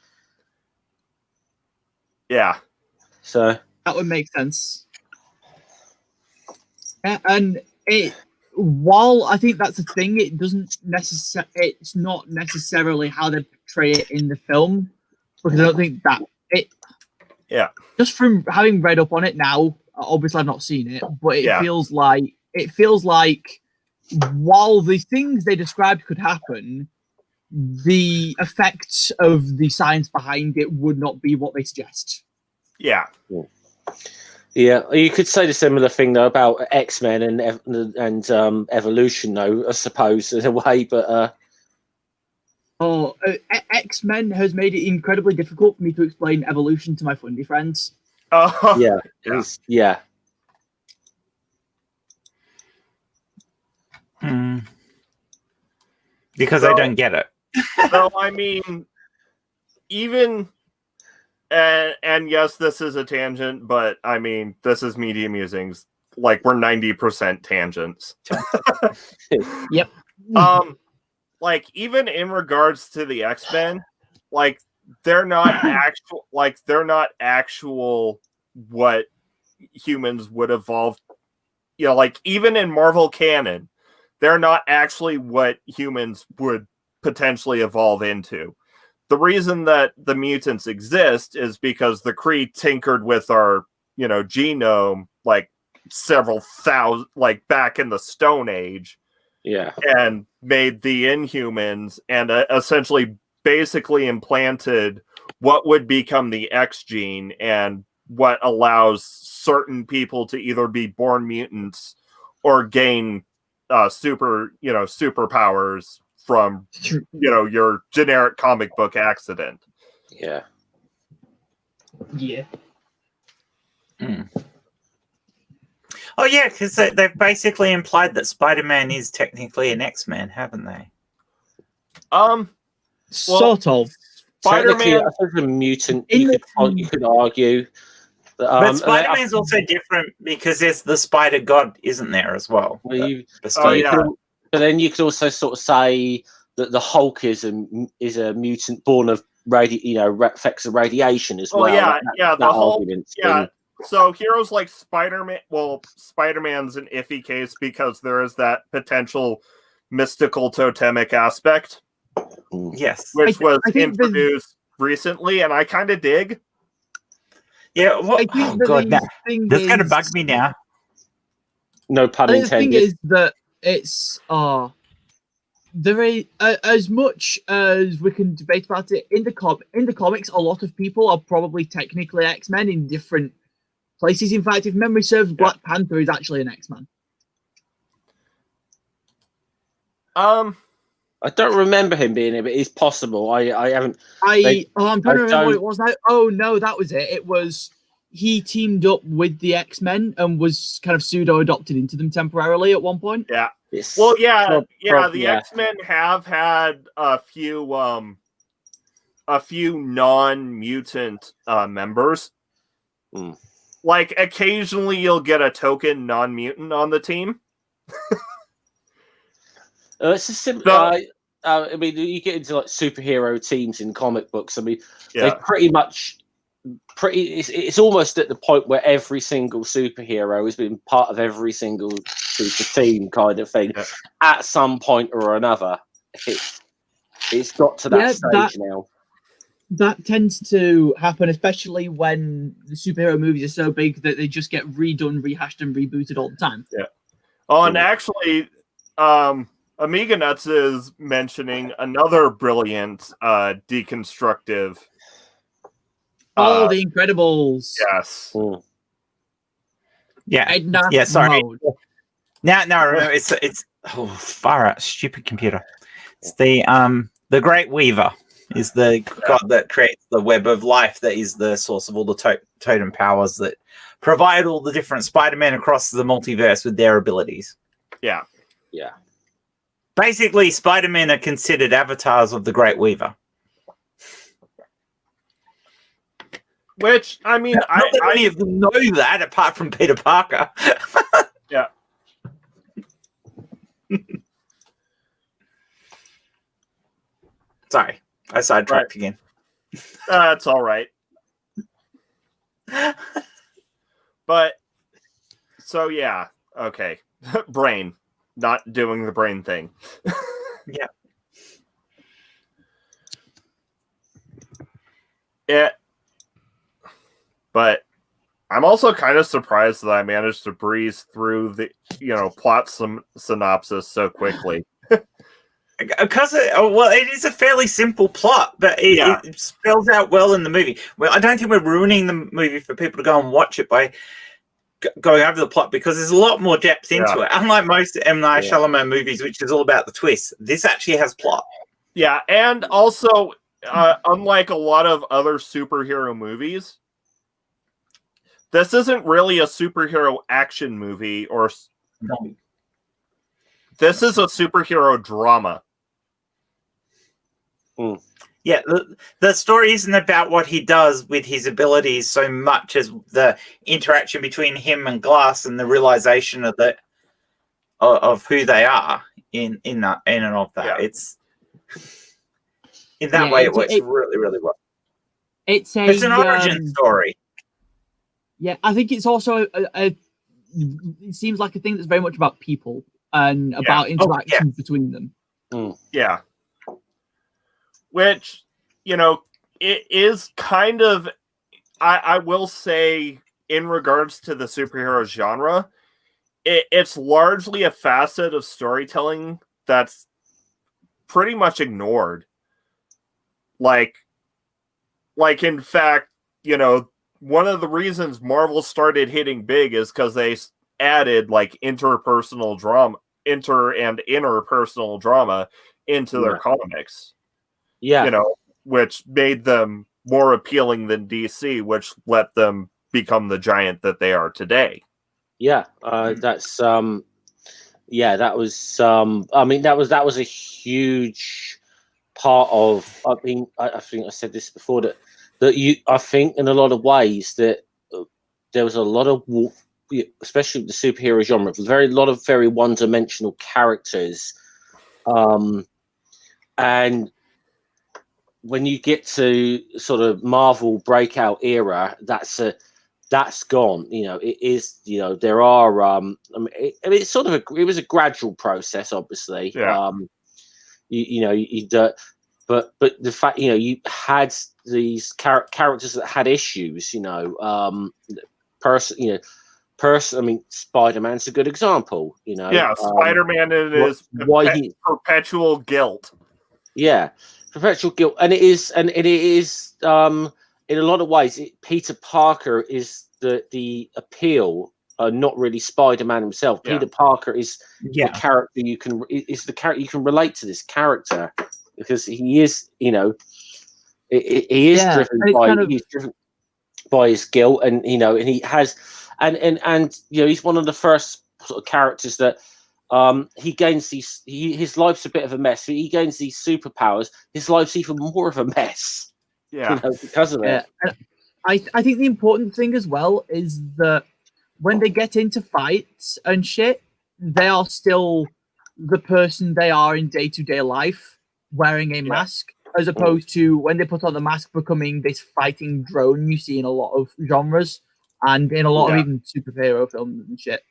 Speaker 1: Yeah.
Speaker 2: So
Speaker 4: that would make sense. Yeah, and while I think that's a thing, it doesn't it's not necessarily how they portray it in the film, because I don't think that it.
Speaker 1: Yeah.
Speaker 4: Just from having read up on it now, obviously I've not seen it, but it feels like while the things they described could happen, the effects of the science behind it would not be what they suggest.
Speaker 1: Yeah.
Speaker 2: Yeah, you could say the similar thing though about X-Men and evolution, though, I suppose, in a way. But
Speaker 4: X-Men has made it incredibly difficult for me to explain evolution to my fundy friends.
Speaker 2: Yeah.
Speaker 3: Because I don't get it.
Speaker 1: So I mean, even and yes, this is a tangent, but I mean, this is Media Musings. We're 90% tangents.
Speaker 4: Yep.
Speaker 1: Even in regards to the X-Men, they're not actual what humans would evolve like even in Marvel canon, they're not actually what humans would potentially evolve into. The reason that the mutants exist is because the Kree tinkered with our, genome like several thousand, like back in the Stone Age.
Speaker 2: Yeah.
Speaker 1: And made the Inhumans and essentially basically implanted what would become the X gene and what allows certain people to either be born mutants or gain superpowers from your generic comic book accident.
Speaker 2: Yeah.
Speaker 4: Yeah.
Speaker 3: Mm. Oh yeah, because they've basically implied that Spider-Man is technically an X-Man, haven't they?
Speaker 4: Sort of.
Speaker 2: Technically,
Speaker 1: Spider-Man,
Speaker 2: I think a mutant. You could argue.
Speaker 3: But Spider-Man's also different because there's the Spider God, isn't there, as well?
Speaker 2: But then you could also sort of say that the Hulk is a mutant born of effects of radiation as well.
Speaker 1: The Hulk. Yeah. So heroes like Spider-Man, Spider-Man's an iffy case because there is that potential mystical totemic aspect.
Speaker 3: Yes.
Speaker 1: Which was introduced recently, and I kind of dig.
Speaker 3: Yeah, oh god, that's going to bug me now.
Speaker 2: No pun intended.
Speaker 4: The thing is that it's there is as much as we can debate about it in the comics, a lot of people are probably technically X-Men in different places. In fact, if memory serves, Black Panther is actually an X-Man.
Speaker 2: I don't remember him being it, but it's possible. I haven't.
Speaker 4: I'm trying to remember what it was now. Oh no, that was it. It was he teamed up with the X-Men and was kind of pseudo adopted into them temporarily at one point.
Speaker 1: Yeah. Well, the X-Men have had a few non-mutant members.
Speaker 2: Mm.
Speaker 1: Like occasionally you'll get a token non-mutant on the team.
Speaker 2: It's a simple. I mean, you get into like superhero teams in comic books. I mean, they pretty much. It's almost at the point where every single superhero has been part of every single super team kind of thing at some point or another. It's got to that stage now.
Speaker 4: That tends to happen, especially when the superhero movies are so big that they just get redone, rehashed, and rebooted all the time.
Speaker 1: Yeah. Oh, and actually, Amiga Nuts is mentioning another brilliant deconstructive.
Speaker 4: The Incredibles.
Speaker 1: Yes.
Speaker 2: Mm.
Speaker 3: Yeah. Sorry. Now I remember. It's far out. Stupid computer. It's the Great Weaver is the god that creates the web of life that is the source of all the totem powers that provide all the different Spider-Men across the multiverse with their abilities.
Speaker 1: Yeah.
Speaker 2: Yeah.
Speaker 3: Basically, Spider-Men are considered avatars of the Great Weaver.
Speaker 1: Which, I mean,
Speaker 3: not that any of them know that, apart from Peter Parker.
Speaker 1: Yeah.
Speaker 3: Sorry, I sidetracked again.
Speaker 1: That's all right. But, so yeah, okay. Brain. Not doing the brain thing.
Speaker 3: Yeah.
Speaker 1: But I'm also kind of surprised that I managed to breeze through the, plot synopsis so quickly.
Speaker 3: Because it is a fairly simple plot, but it spells out well in the movie. Well, I don't think we're ruining the movie for people to go and watch it by going over the plot, because there's a lot more depth into it. Unlike most M Night Shyamalan movies, which is all about the twist, this actually has plot.
Speaker 1: Yeah, and also, unlike a lot of other superhero movies, this isn't really a superhero action movie, this is a superhero drama.
Speaker 2: Mm.
Speaker 3: Yeah, the story isn't about what he does with his abilities so much as the interaction between him and Glass and the realization of who they are in and of that. Yeah. It's in that way it works really, really well.
Speaker 4: It's an
Speaker 3: origin story.
Speaker 4: Yeah, I think it's also it seems like a thing that's very much about people and about interactions between them.
Speaker 1: Yeah. Which, it is kind of, I will say, in regards to the superhero genre, it's largely a facet of storytelling that's pretty much ignored. Like in fact, one of the reasons Marvel started hitting big is because they added like interpersonal drama, interpersonal drama into their comics.
Speaker 2: Yeah.
Speaker 1: Which made them more appealing than DC, which let them become the giant that they are today.
Speaker 2: Yeah, that's that was that was a huge part of. I think I said this before that I think in a lot of ways that there was a lot of, especially the superhero genre, a lot of very one-dimensional characters, and when you get to sort of Marvel breakout era, that's gone. It is. There are. It's sort of it was a gradual process, obviously.
Speaker 1: Yeah.
Speaker 2: But the fact you had these characters that had issues. I mean, Spider-Man's a good example.
Speaker 1: Yeah, Spider-Man and his perpetual guilt.
Speaker 2: Yeah, perpetual guilt, and it is in a lot of ways, Peter Parker is the appeal, not really Spider-Man himself.
Speaker 1: Yeah.
Speaker 2: Peter Parker is the character you can relate to this character because he is, he is driven by his guilt, and and he has, and he's one of the first sort of characters that. He gains his life's a bit of a mess. He gains these superpowers. His life's even more of a mess.
Speaker 1: Yeah,
Speaker 2: because of it.
Speaker 4: And I think the important thing as well is that when they get into fights and shit, they are still the person they are in day-to-day life, wearing a mask, as opposed to when they put on the mask, becoming this fighting drone you see in a lot of genres and in a lot of even superhero films and shit.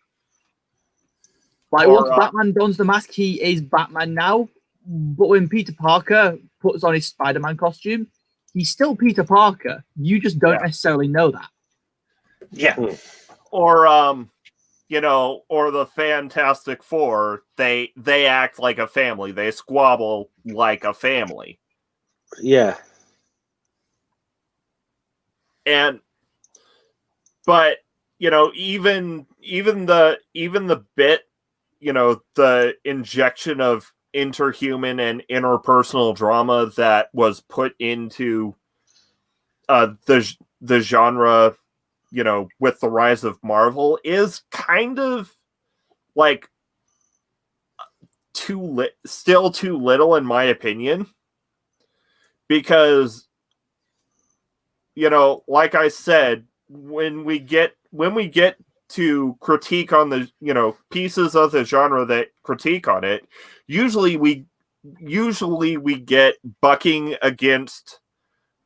Speaker 4: Like, once Batman dons the mask, he is Batman now. But when Peter Parker puts on his Spider-Man costume, he's still Peter Parker. You just don't necessarily know that.
Speaker 3: Yeah.
Speaker 1: Or, or the Fantastic Four, they act like a family. They squabble like a family.
Speaker 2: Yeah.
Speaker 1: But even the bit, the injection of interhuman and interpersonal drama that was put into the genre, with the rise of Marvel is kind of like still too little in my opinion, because like I said, when we get to critique on the pieces of the genre that critique on it, usually we get bucking against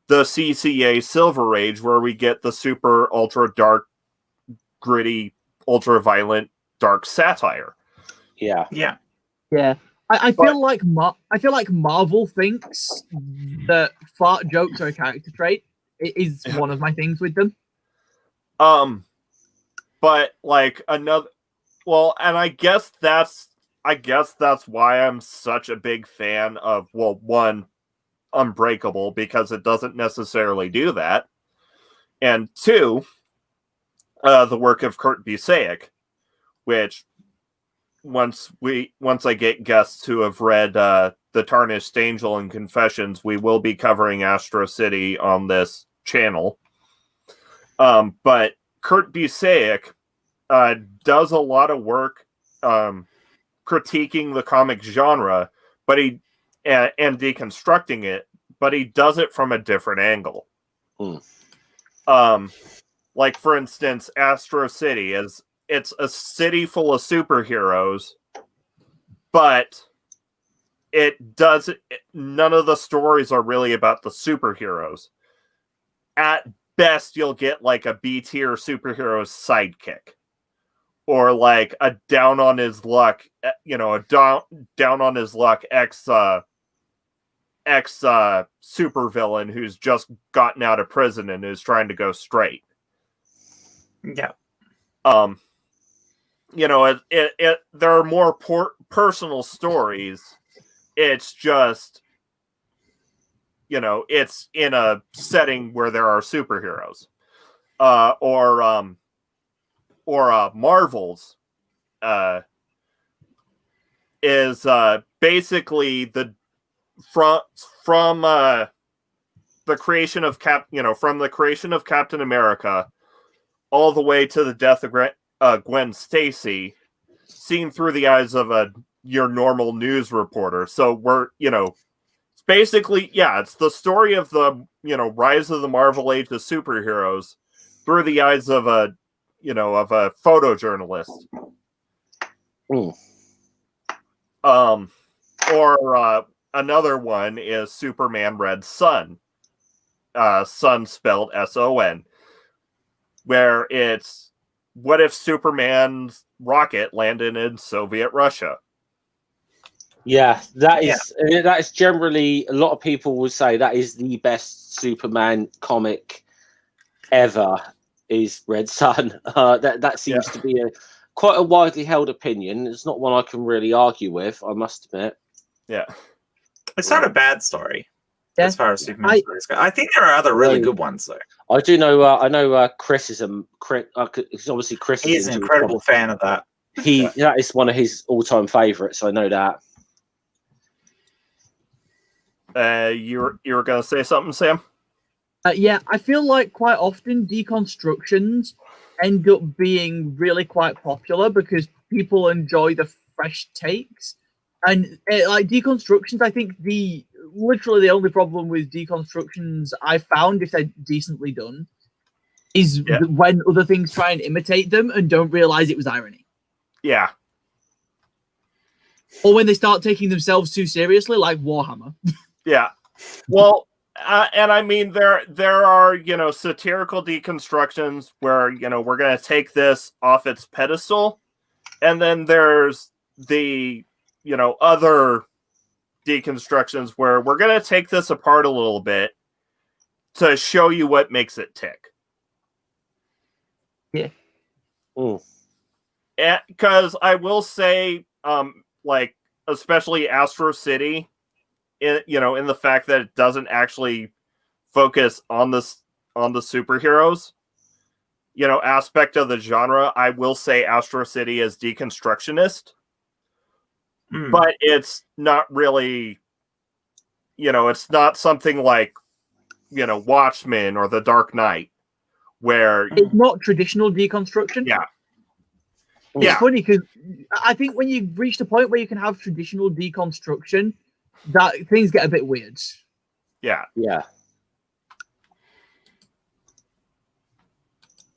Speaker 1: the CCA Silver Age, where we get the super ultra dark, gritty, ultra violent, dark satire.
Speaker 4: I feel like Marvel thinks that fart jokes are a character trait. It is one of my things with them.
Speaker 1: But like and I guess that's why I'm such a big fan of, one, Unbreakable, because it doesn't necessarily do that, and two, the work of Kurt Busiek, which once I get guests who have read The Tarnished Angel and Confessions, we will be covering Astro City on this channel. But Kurt Busiek does a lot of work critiquing the comic genre, but and deconstructing it, but he does it from a different angle. Like, for instance, Astro City it's a city full of superheroes, but none of the stories are really about the superheroes. At best, you'll get like a B-tier superhero sidekick, or like a down on his luck, a down on his luck ex supervillain who's just gotten out of prison and is trying to go straight.
Speaker 3: Yeah.
Speaker 1: There are more personal stories. It's just, it's in a setting where there are superheroes, or Marvel's is basically from the creation of Captain America all the way to the death of Gwen Stacy, seen through the eyes of your normal news reporter. So we're, it's basically, it's the story of the, rise of the Marvel Age of superheroes through the eyes of a photojournalist. Or another one is Superman Red Son. Son spelled S-O-N. Where it's, what if Superman's rocket landed in Soviet Russia?
Speaker 2: Yeah, that is generally, a lot of people would say that is the best Superman comic ever, is Red Son. That seems to be quite a widely held opinion. It's not one I can really argue with, I must admit.
Speaker 1: Yeah.
Speaker 3: It's not a bad story as far as Superman stories go. I think there are other really good ones, though.
Speaker 2: I do know. I know Chris is obviously Chris.
Speaker 3: He is an incredible fan of that.
Speaker 2: That is one of his all-time favorites. I know that.
Speaker 1: You were going to say something, Sam?
Speaker 4: Yeah, I feel like quite often deconstructions end up being really quite popular because people enjoy the fresh takes. And like deconstructions, I think literally the only problem with deconstructions I found, if they're decently done, is when other things try and imitate them and don't realize it was irony.
Speaker 1: Yeah.
Speaker 4: Or when they start taking themselves too seriously, like Warhammer.
Speaker 1: Yeah. Well, and I mean, there are, satirical deconstructions where, we're going to take this off its pedestal. And then there's the, other deconstructions where we're going to take this apart a little bit to show you what makes it tick.
Speaker 4: Yeah.
Speaker 1: Because I will say, especially Astro City, in the fact that it doesn't actually focus on the superheroes, aspect of the genre, I will say Astro City is deconstructionist. But it's not really, it's not something like, Watchmen or The Dark Knight, where
Speaker 4: it's not traditional deconstruction.
Speaker 1: Yeah.
Speaker 4: It's funny because I think when you reach the point where you can have traditional deconstruction, that things get a bit weird.
Speaker 1: Yeah.
Speaker 2: Yeah.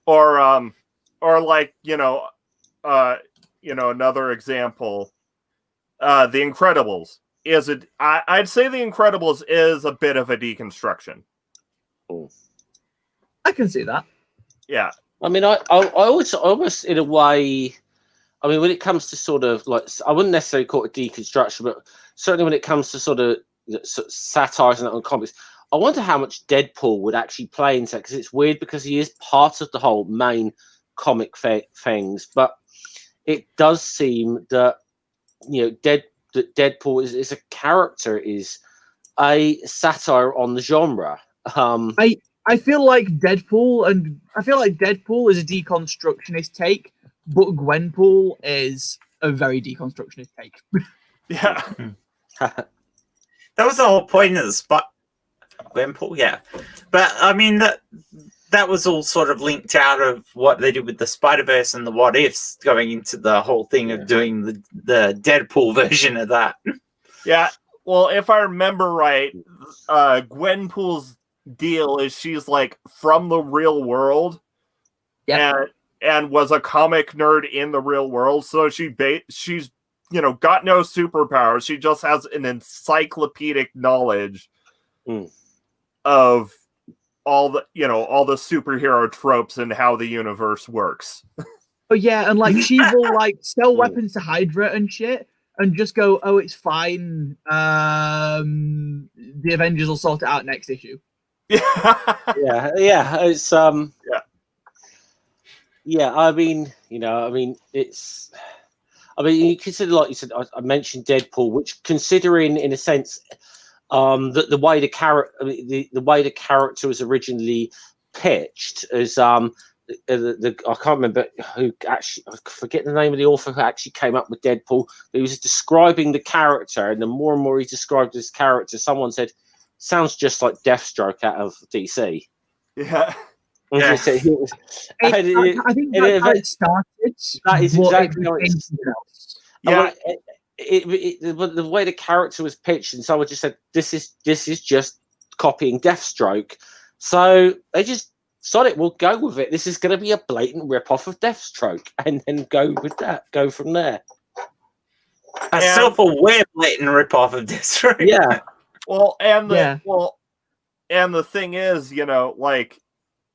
Speaker 1: Or like, another example, The Incredibles I'd say The Incredibles is a bit of a deconstruction.
Speaker 4: I can see that.
Speaker 1: Yeah.
Speaker 2: I mean, I almost in a way, I mean, when it comes to sort of like, I wouldn't necessarily call it deconstruction, but certainly when it comes to sort of satirizing that on comics, I wonder how much Deadpool would actually play into that, because it's weird because he is part of the whole main comic things, but it does seem that, Deadpool is a character, is a satire on the genre.
Speaker 4: I feel like Deadpool is a deconstructionist take, but Gwenpool is a very deconstructionist take.
Speaker 1: Yeah.
Speaker 3: That was the whole point of the spot. Gwenpool, yeah. But I mean that was all sort of linked out of what they did with the Spider-Verse and the What Ifs, going into the whole thing of doing the Deadpool version of that.
Speaker 1: Yeah. Well, if I remember right, Gwenpool's deal is she's like from the real world, and was a comic nerd in the real world. So she's got no superpowers. She just has an encyclopedic knowledge of all the superhero tropes and how the universe works.
Speaker 4: Oh yeah, and like she will like sell weapons to Hydra and shit, and just go, "Oh, it's fine. The Avengers will sort it out next issue."
Speaker 2: Yeah. It's yeah. I mean, it's. I mean, you consider, like you said, I mentioned Deadpool, which, considering in a sense, that the way the character was originally pitched as I can't remember who actually, I forget the name of the author who actually came up with Deadpool. He was describing the character, and the more and more he described his character, someone said, "Sounds just like Deathstroke out of DC."
Speaker 1: Yeah.
Speaker 2: I think that's how it started. That is exactly how it started. Yeah. The way the character was pitched, and someone just said, "This is just copying Deathstroke." So they just sod it. We'll go with it. This is going to be a blatant rip-off of Deathstroke, and then go with that. Go from there.
Speaker 3: A self-aware blatant rip-off of Deathstroke.
Speaker 2: Yeah.
Speaker 1: Well, and the thing is, like,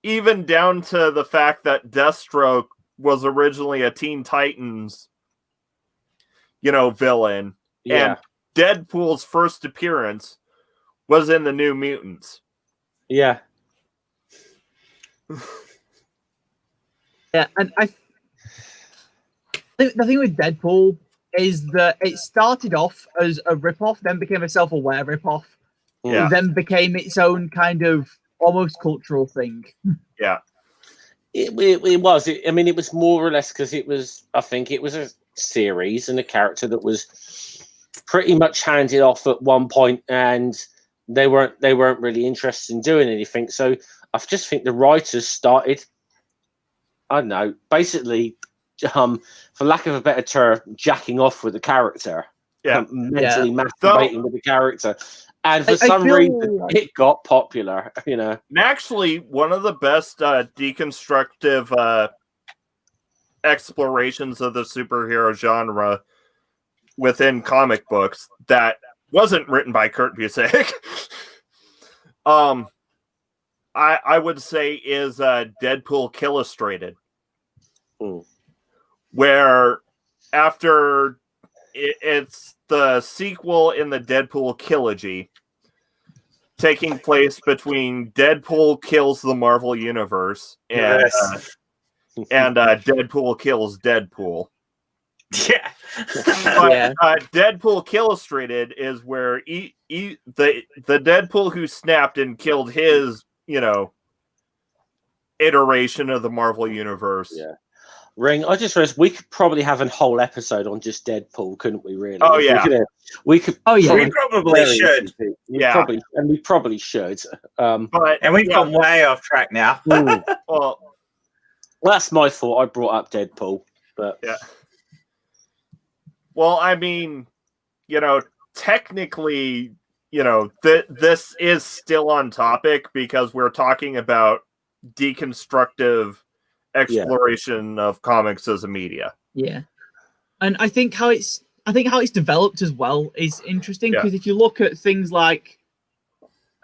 Speaker 1: even down to the fact that Deathstroke was originally a Teen Titans, villain, and Deadpool's first appearance was in the New Mutants.
Speaker 2: Yeah.
Speaker 4: Yeah, and I think the thing with Deadpool is that it started off as a rip-off, then became a self-aware rip-off, then became its own kind of almost cultural thing.
Speaker 1: Yeah.
Speaker 2: It was. I mean, it was more or less because I think it was a series and a character that was pretty much handed off at one point, and they weren't really interested in doing anything. So I just think the writers started, I don't know, basically, for lack of a better term, jacking off with the character.
Speaker 1: Yeah.
Speaker 2: Mentally masturbating with the character. And for some reason, it got popular, And
Speaker 1: actually, one of the best deconstructive explorations of the superhero genre within comic books that wasn't written by Kurt Busiek, I would say is Deadpool Killustrated, where after it's the sequel in the Deadpool Killogy, taking place between Deadpool kills the Marvel Universe and Deadpool kills Deadpool.
Speaker 3: Yeah.
Speaker 1: Deadpool Killustrated is where the Deadpool who snapped and killed his, iteration of the Marvel Universe.
Speaker 2: Yeah. Ring, I just realized we could probably have a whole episode on just Deadpool, couldn't we, really?
Speaker 1: Oh, yeah.
Speaker 3: We probably should.
Speaker 2: We probably should.
Speaker 3: And we've gone way off track now.
Speaker 1: Well,
Speaker 2: that's my fault. I brought up Deadpool. But
Speaker 1: yeah. Well, I mean, technically, this is still on topic because we're talking about deconstructive exploration of comics as a media.
Speaker 4: Yeah. And I think how it's developed as well is interesting, because if you look at things like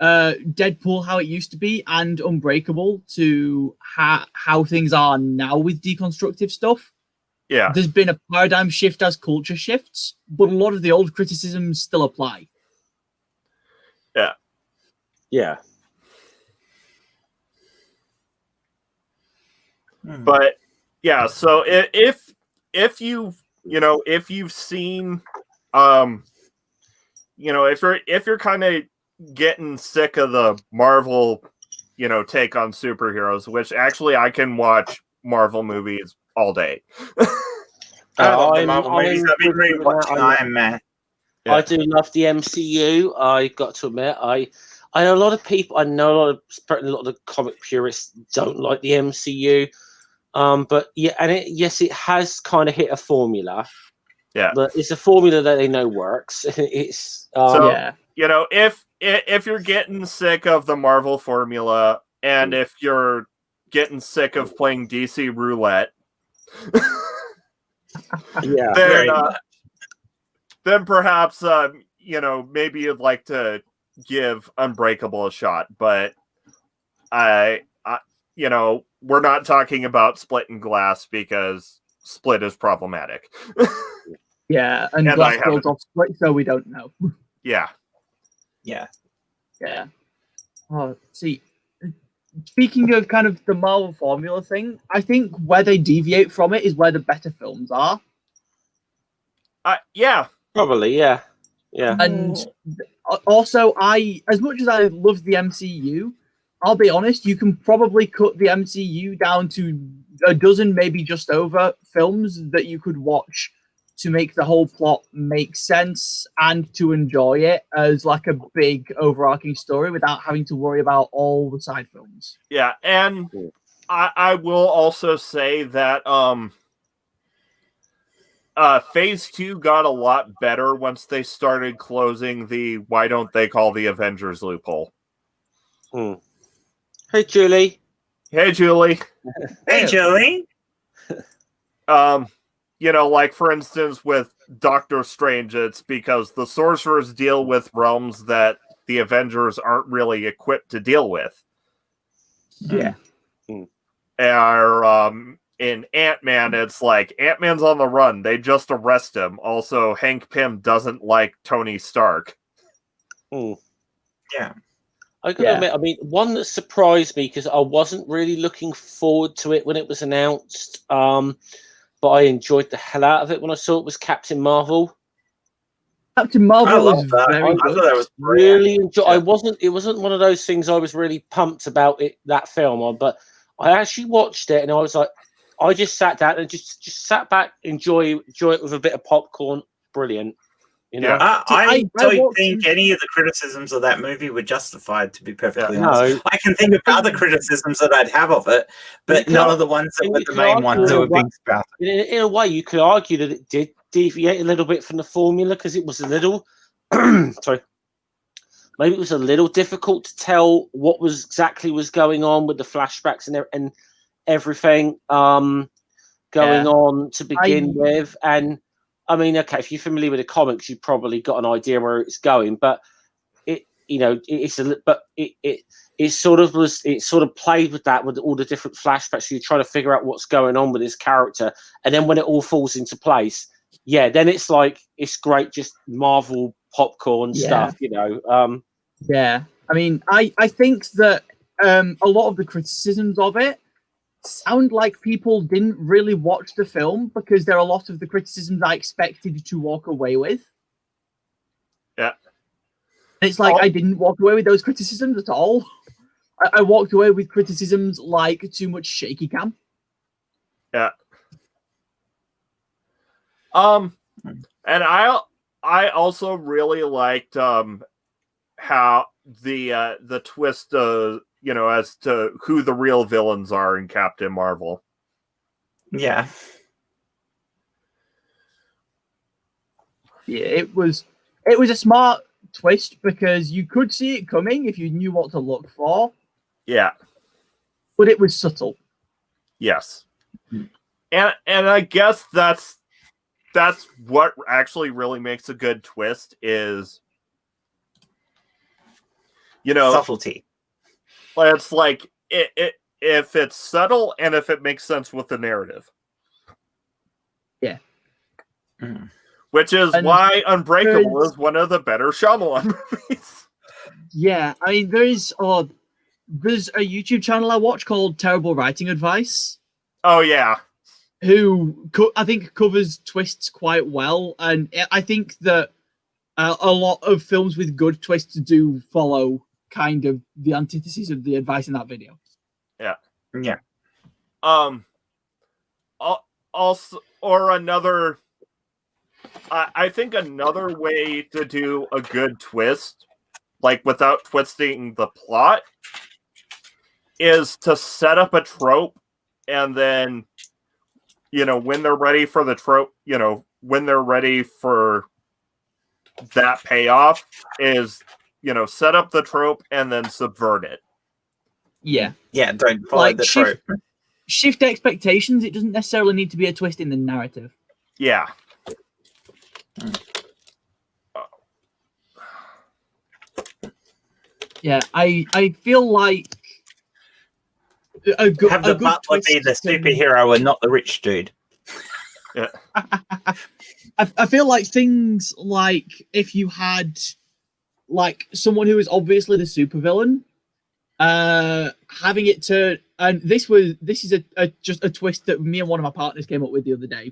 Speaker 4: Deadpool, how it used to be, and Unbreakable to how things are now with deconstructive stuff, there's been a paradigm shift as culture shifts, but a lot of the old criticisms still apply.
Speaker 2: Yeah.
Speaker 1: But so if you've seen, if you're kind of getting sick of the Marvel, take on superheroes, which actually I can watch Marvel movies all day.
Speaker 3: I love the Marvel movies. I've been rewatching Iron Man.
Speaker 2: Yeah. I do love the MCU. I got to admit, I know a lot of people. I know a lot of the comic purists don't like the MCU. But yeah, and it has kind of hit a formula.
Speaker 1: Yeah,
Speaker 2: but it's a formula that they know works. It's
Speaker 1: if you're getting sick of the Marvel formula, and if you're getting sick of playing DC roulette, then perhaps maybe you'd like to give Unbreakable a shot. But we're not talking about splitting glass because Split is problematic.
Speaker 4: Yeah, and Glass Girl's off Split, so we don't know.
Speaker 1: Yeah.
Speaker 3: Yeah.
Speaker 4: Oh, see, speaking of kind of the Marvel formula thing, I think where they deviate from it is where the better films are.
Speaker 1: Yeah.
Speaker 2: Probably, yeah.
Speaker 4: And also, as much as I love the MCU, I'll be honest, you can probably cut the MCU down to a dozen, maybe just over, films that you could watch to make the whole plot make sense and to enjoy it as like a big overarching story without having to worry about all the side films.
Speaker 1: Yeah, and I will also say that Phase 2 got a lot better once they started closing the why don't they call the Avengers loophole.
Speaker 2: Hey, Julie.
Speaker 1: Hey, Julie.
Speaker 3: Hey, Julie.
Speaker 1: Like for instance with Doctor Strange, it's because the sorcerers deal with realms that the Avengers aren't really equipped to deal with.
Speaker 4: Yeah.
Speaker 1: Or in Ant-Man, it's like Ant-Man's on the run. They just arrest him. Also, Hank Pym doesn't like Tony Stark.
Speaker 3: Yeah.
Speaker 2: I gotta admit, I mean, one that surprised me because I wasn't really looking forward to it when it was announced, but I enjoyed the hell out of it when I saw it was Captain Marvel.
Speaker 4: Captain Marvel was very good.
Speaker 3: That was
Speaker 2: really enjoy. It wasn't one of those things I was really pumped about that film, but I actually watched it and I was like, I just sat down and just sat back, enjoy it with a bit of popcorn. Brilliant.
Speaker 3: I don't think any of the criticisms of that movie were justified, to be perfectly honest. I can think of other criticisms that I'd have of it, but none of the ones that were the main ones that were being spouted.
Speaker 2: In a way, you could argue that it did deviate a little bit from the formula because it was a little sorry. Maybe it was a little difficult to tell what was going on with the flashbacks and everything going on to begin with. And I mean, okay, if you're familiar with the comics, you've probably got an idea where it's going, but it sort of played with that with all the different flashbacks. So you're trying to figure out what's going on with his character, and then when it all falls into place, then it's like it's great, just Marvel popcorn stuff,
Speaker 4: Yeah, I mean, I think that a lot of the criticisms of it sound like people didn't really watch the film because there are a lot of the criticisms I expected to walk away with.
Speaker 1: Yeah.
Speaker 4: And it's like I didn't walk away with those criticisms at all. I walked away with criticisms like too much shaky cam.
Speaker 1: Yeah. And I also really liked how the twist as to who the real villains are in Captain Marvel.
Speaker 3: Yeah.
Speaker 4: Yeah, it was a smart twist because you could see it coming if you knew what to look for.
Speaker 1: Yeah.
Speaker 4: But it was subtle.
Speaker 1: Yes. And I guess that's what actually really makes a good twist is
Speaker 3: subtlety.
Speaker 1: It's like if it's subtle and if it makes sense with the narrative.
Speaker 4: Yeah.
Speaker 1: Which is why Unbreakable is one of the better Shyamalan movies.
Speaker 4: Yeah, I mean, there's a YouTube channel I watch called Terrible Writing Advice.
Speaker 1: Oh, yeah.
Speaker 4: Who I think covers twists quite well. And I think that a lot of films with good twists do follow kind of the antithesis of the advice in that video.
Speaker 1: Yeah.
Speaker 3: Yeah.
Speaker 1: Also, or another, I think another way to do a good twist, like without twisting the plot, is to set up a trope and then, when they're ready for the trope, when they're ready for that payoff is, set up the trope and then subvert it.
Speaker 4: Yeah.
Speaker 3: Yeah, don't follow the trope.
Speaker 4: Shift expectations. It doesn't necessarily need to be a twist in the narrative.
Speaker 1: Yeah.
Speaker 4: Yeah, I feel like
Speaker 3: have the butler be the superhero and not the rich dude.
Speaker 1: Yeah.
Speaker 4: I feel like things like if you had like someone who is obviously the supervillain, having it to, and this is just a twist that me and one of my partners came up with the other day.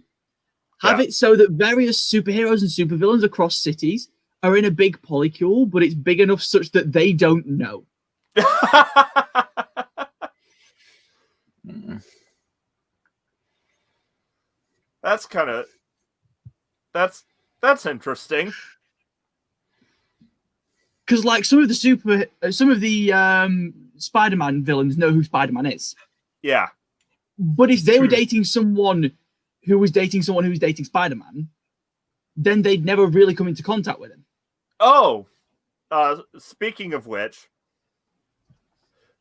Speaker 4: Have it so that various superheroes and supervillains across cities are in a big polycule, but it's big enough such that they don't know.
Speaker 1: That's kind of that's interesting.
Speaker 4: Because like some of the Spider-Man villains know who Spider-Man is.
Speaker 1: Yeah.
Speaker 4: But if they were dating someone who was dating someone who was dating Spider-Man, then they'd never really come into contact with him.
Speaker 1: Oh, speaking of which,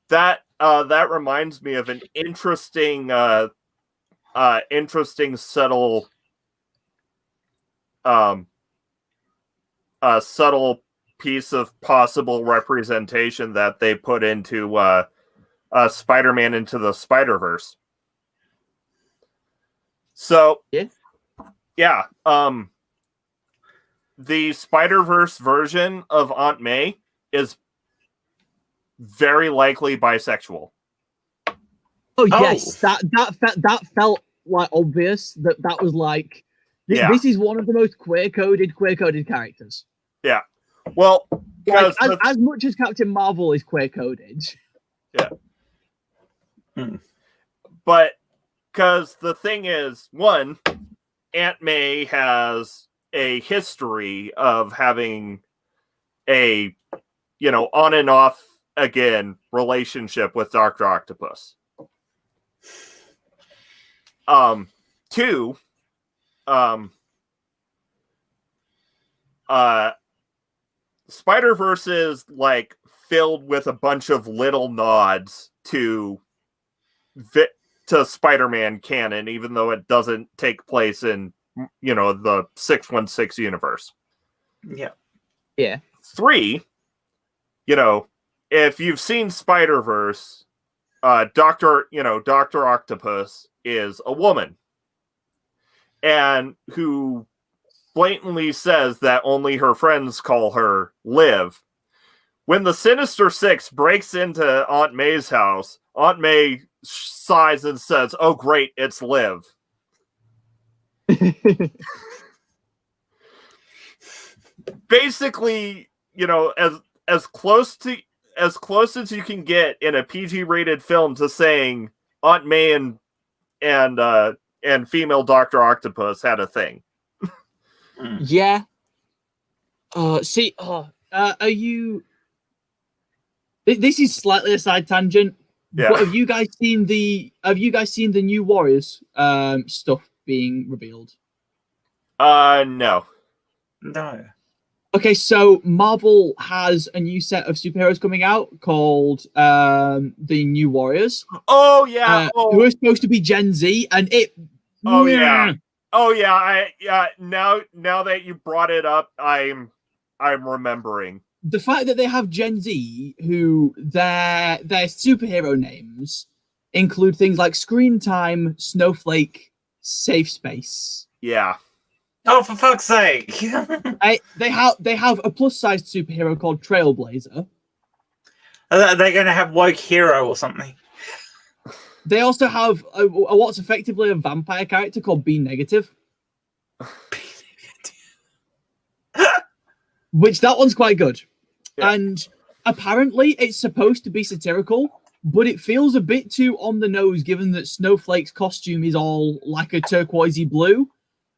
Speaker 1: that reminds me of an interesting subtle subtle piece of possible representation that they put into Spider-Man Into the Spider-Verse. So yeah, the Spider-Verse version of Aunt May is very likely bisexual.
Speaker 4: Oh yes, that felt like obvious. That was like this is one of the most queer-coded characters.
Speaker 1: Yeah, well,
Speaker 4: like, as much as Captain Marvel is queer-coded.
Speaker 1: Yeah, but because the thing is, one, Aunt May has a history of having a, on and off again relationship with Dr. Octopus. Two, Spider-Verse is like filled with a bunch of little nods to Spider-Man canon, even though it doesn't take place in, the 616 universe.
Speaker 3: Yeah.
Speaker 4: Yeah.
Speaker 1: Three, if you've seen Spider-Verse, Dr. Octopus is a woman and who blatantly says that only her friends call her Liv. When the Sinister Six breaks into Aunt May's house, Aunt May sighs and says, "Oh, great, it's Liv." Basically, as close as you can get in a PG-rated film to saying Aunt May and female Dr. Octopus had a thing.
Speaker 4: Yeah. Are you? This is slightly a side tangent. Yeah. But have you guys seen the New Warriors stuff being revealed?
Speaker 1: No.
Speaker 4: Okay, so Marvel has a new set of superheroes coming out called the New Warriors.
Speaker 1: Oh yeah,
Speaker 4: who are supposed to be Gen Z, and it.
Speaker 1: Oh yeah. Oh yeah. Now that you brought it up, I'm remembering.
Speaker 4: The fact that they have Gen Z, who their superhero names include things like Screen Time, Snowflake, Safe Space.
Speaker 1: Yeah.
Speaker 3: Oh, for fuck's sake!
Speaker 4: They have a plus-sized superhero called Trailblazer.
Speaker 3: Are they going to have Woke Hero or something?
Speaker 4: They also have what's effectively a vampire character called B Negative. Which that one's quite good. Yeah. And apparently it's supposed to be satirical, but it feels a bit too on the nose given that Snowflake's costume is all like a turquoisey blue.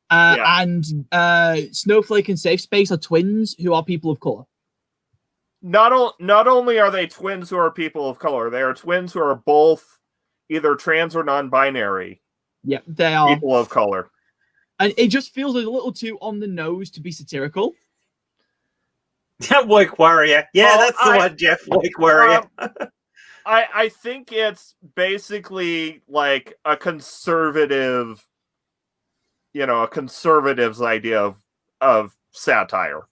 Speaker 4: And Snowflake and Safe Space are twins who are people of color.
Speaker 1: Not only are they twins who are people of color, they are twins who are both either trans or non-binary.
Speaker 4: Yeah, they are
Speaker 1: people of color.
Speaker 4: And it just feels a little too on the nose to be satirical.
Speaker 3: Woke Warrior. Yeah, that's the one, Jeff. Woke Warrior.
Speaker 1: I think it's basically like a conservative, a conservative's idea of satire.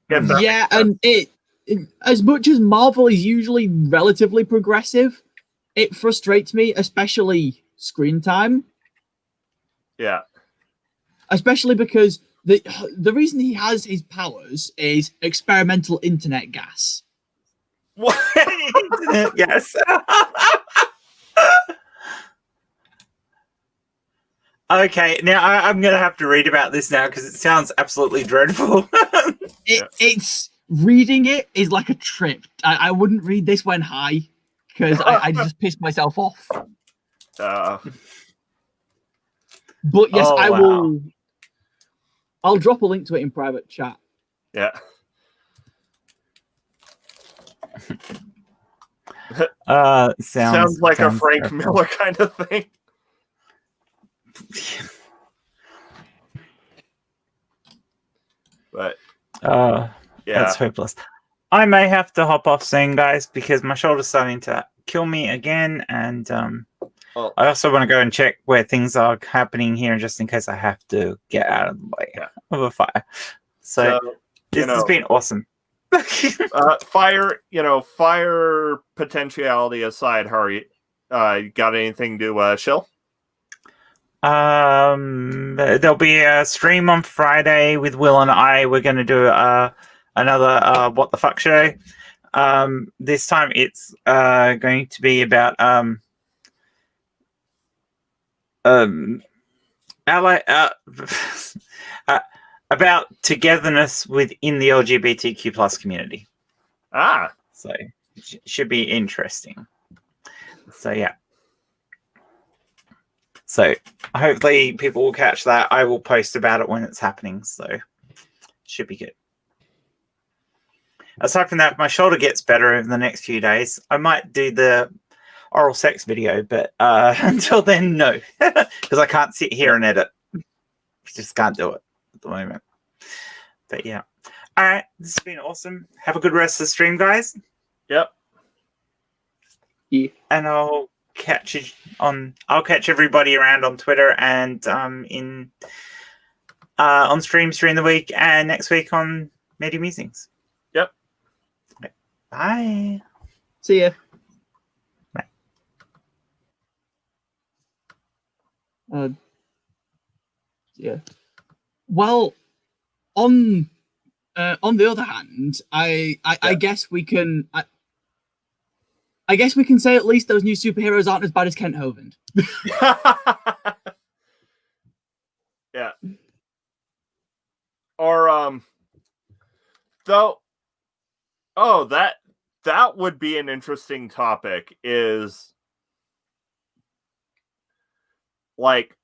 Speaker 4: Yeah, and it as much as Marvel is usually relatively progressive, it frustrates me, especially Screen Time.
Speaker 1: Yeah.
Speaker 4: Especially because the reason he has his powers is experimental internet gas.
Speaker 3: What? Yes. Okay, now I'm going to have to read about this now because it sounds absolutely dreadful.
Speaker 4: It's reading it is like a trip. I wouldn't read this when high because I just pissed myself off. But yes,
Speaker 3: Oh,
Speaker 4: I
Speaker 3: wow.
Speaker 4: will. I'll drop a link to it in private chat.
Speaker 1: Yeah. Sounds like a Frank
Speaker 3: terrible.
Speaker 1: Miller kind of thing. But
Speaker 3: yeah, that's hopeless. I may have to hop off soon, guys, because my shoulder's starting to kill me again, and I also want to go and check where things are happening here, just in case I have to get out of the way of a fire. So this has been awesome.
Speaker 1: Fire potentiality aside, Harry, got anything to shill?
Speaker 3: There'll be a stream on Friday with Will and I. We're going to do another What the Fuck show. This time it's going to be about about togetherness within the LGBTQ plus community. So it should be interesting. So yeah. So hopefully people will catch that. I will post about it when it's happening. So it should be good. Aside from that, if my shoulder gets better over the next few days, I might do the oral sex video, but until then, no. Because I can't sit here and edit. Just can't do it at the moment. But yeah. All right. This has been awesome. Have a good rest of the stream, guys.
Speaker 1: Yep.
Speaker 4: Yeah.
Speaker 3: And I'll catch everybody around on Twitter and on streams during the week and next week on Media Musings.
Speaker 1: Yep.
Speaker 3: Okay. Bye.
Speaker 4: See ya.
Speaker 3: Bye.
Speaker 4: Yeah. Well, on the other hand, I guess we can. I guess we can say at least those new superheroes aren't as bad as Kent Hovind.
Speaker 1: Yeah. Or though, that would be an interesting topic. Is like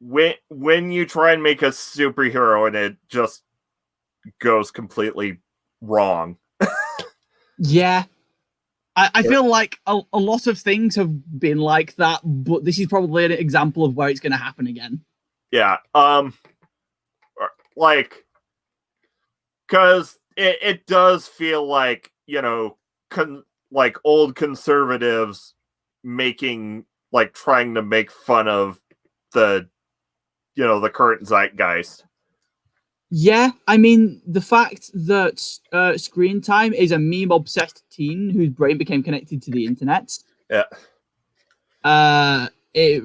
Speaker 1: when you try and make a superhero and it just goes completely wrong.
Speaker 4: Yeah. I feel like a lot of things have been like that, but this is probably an example of where it's going to happen again.
Speaker 1: Yeah. Because it does feel like, like old conservatives trying to make fun of the current zeitgeist.
Speaker 4: Yeah, I mean, the fact that Screen Time is a meme-obsessed teen whose brain became connected to the internet.
Speaker 1: Yeah.
Speaker 4: It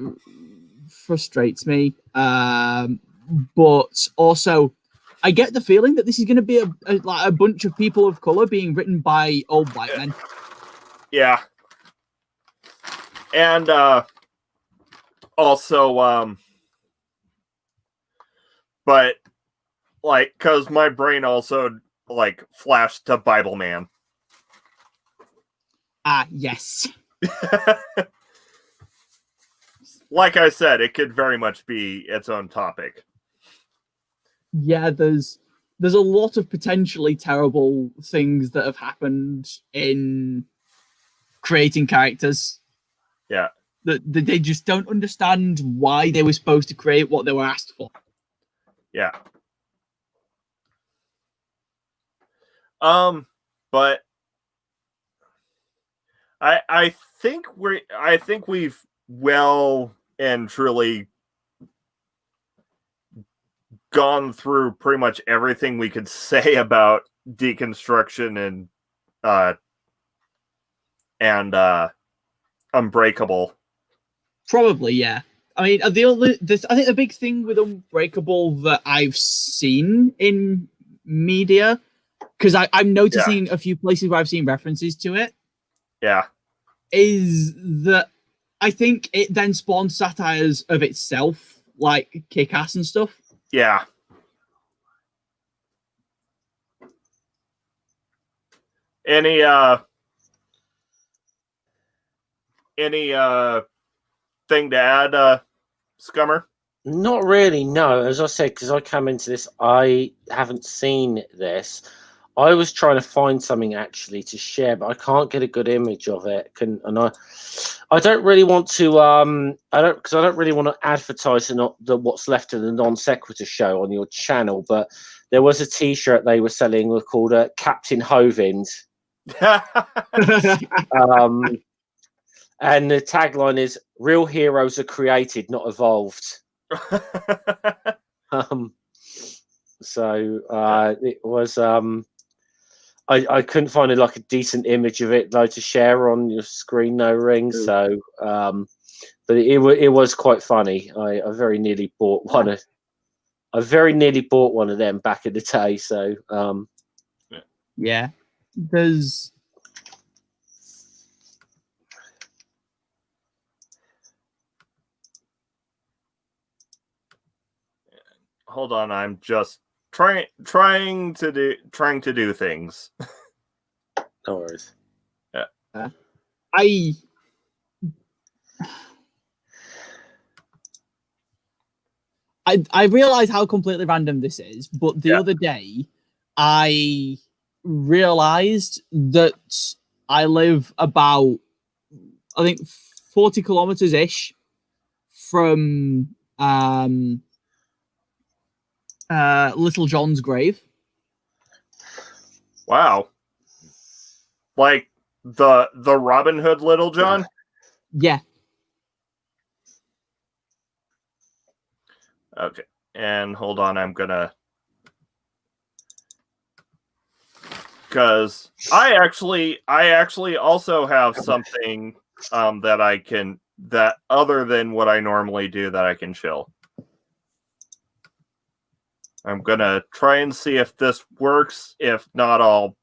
Speaker 4: frustrates me. But also, I get the feeling that this is going to be a bunch of people of color being written by old white men.
Speaker 1: Yeah. And also, but because my brain also flashed to Bible Man.
Speaker 4: Yes.
Speaker 1: Like I said, it could very much be its own topic.
Speaker 4: Yeah, there's a lot of potentially terrible things that have happened in creating characters.
Speaker 1: Yeah.
Speaker 4: That they just don't understand why they were supposed to create what they were asked for.
Speaker 1: Yeah. But I think we've well and truly gone through pretty much everything we could say about deconstruction and Unbreakable.
Speaker 4: Probably, yeah. I mean, I think the big thing with Unbreakable that I've seen in media, because I'm noticing a few places where I've seen references to it.
Speaker 1: Yeah.
Speaker 4: Is that I think it then spawns satires of itself, like Kick-Ass and stuff.
Speaker 1: Yeah. Any thing to add, Scummer?
Speaker 2: Not really, no. As I said, because I come into this, I haven't seen this. I was trying to find something actually to share, but I can't get a good image of it. I don't really want to. I don't really want to advertise what's left of the non sequitur show on your channel. But there was a T-shirt they were selling called Captain Hovind. And the tagline is "Real heroes are created, not evolved." It was. I couldn't find a decent image of it though to share on your screen, no ring. So, but it was quite funny. I very nearly bought one. I very nearly bought one of them back in the day. So,
Speaker 4: yeah, there's.
Speaker 1: Hold on, I'm just trying to do things.
Speaker 2: No worries.
Speaker 1: Yeah.
Speaker 4: I realize how completely random this is, but the other day I realized that I live about, I think, 40 kilometers ish from Little John's grave.
Speaker 1: Wow. Like the Robin Hood Little John?
Speaker 4: Yeah.
Speaker 1: Okay. And hold on, I'm gonna, because I actually also have something that other than what I normally do that I can chill. I'm gonna try and see if this works. If not, I'll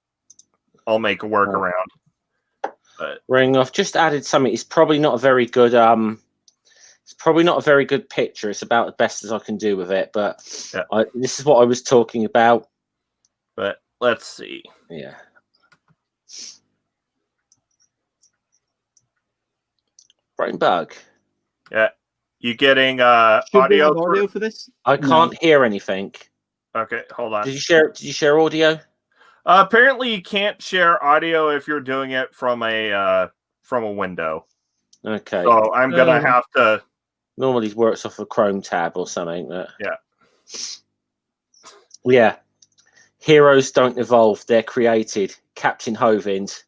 Speaker 1: make a workaround. But
Speaker 2: Ring, I've just added something. It's probably not a very good. It's probably not a very good picture. It's about the best as I can do with it. But this is what I was talking about.
Speaker 1: But let's see.
Speaker 2: Yeah. Brain bug.
Speaker 1: Yeah. You getting audio
Speaker 4: for this?
Speaker 2: I can't hear anything.
Speaker 1: Okay, hold on.
Speaker 2: Did you share audio?
Speaker 1: Apparently you can't share audio if you're doing it from a window.
Speaker 2: Okay.
Speaker 1: So I'm gonna have to.
Speaker 2: Normally works off a Chrome tab or something. But...
Speaker 1: Yeah.
Speaker 2: Yeah. Heroes don't evolve; they're created. Captain Hovind.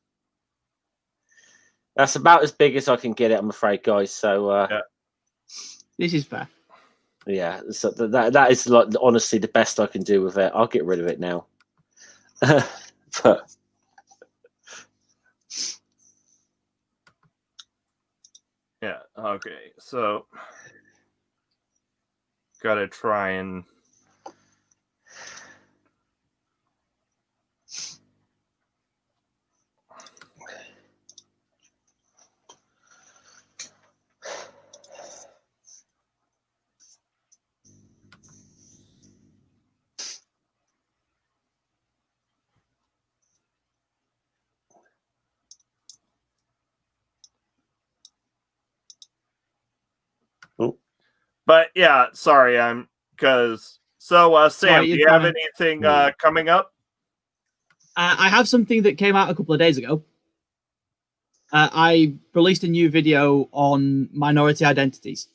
Speaker 2: That's about as big as I can get it, I'm afraid, guys. So
Speaker 4: this is fair.
Speaker 2: Yeah, so that is honestly the best I can do with it. I'll get rid of it now. But
Speaker 1: yeah, okay. So gotta try and But yeah, sorry, Sam, do you have anything coming up?
Speaker 4: I have something that came out a couple of days ago. I released a new video on minority identities,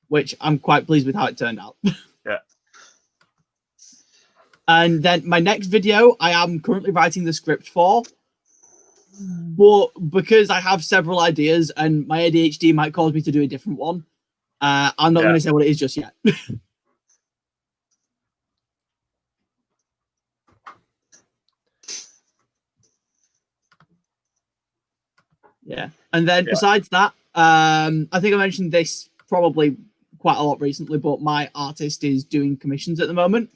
Speaker 4: which I'm quite pleased with how it turned out.
Speaker 1: Yeah.
Speaker 4: And then my next video, I am currently writing the script for, but because I have several ideas and my ADHD might cause me to do a different one, I'm not going to say what it is just yet. Yeah. And then besides that, I think I mentioned this probably quite a lot recently, but my artist is doing commissions at the moment,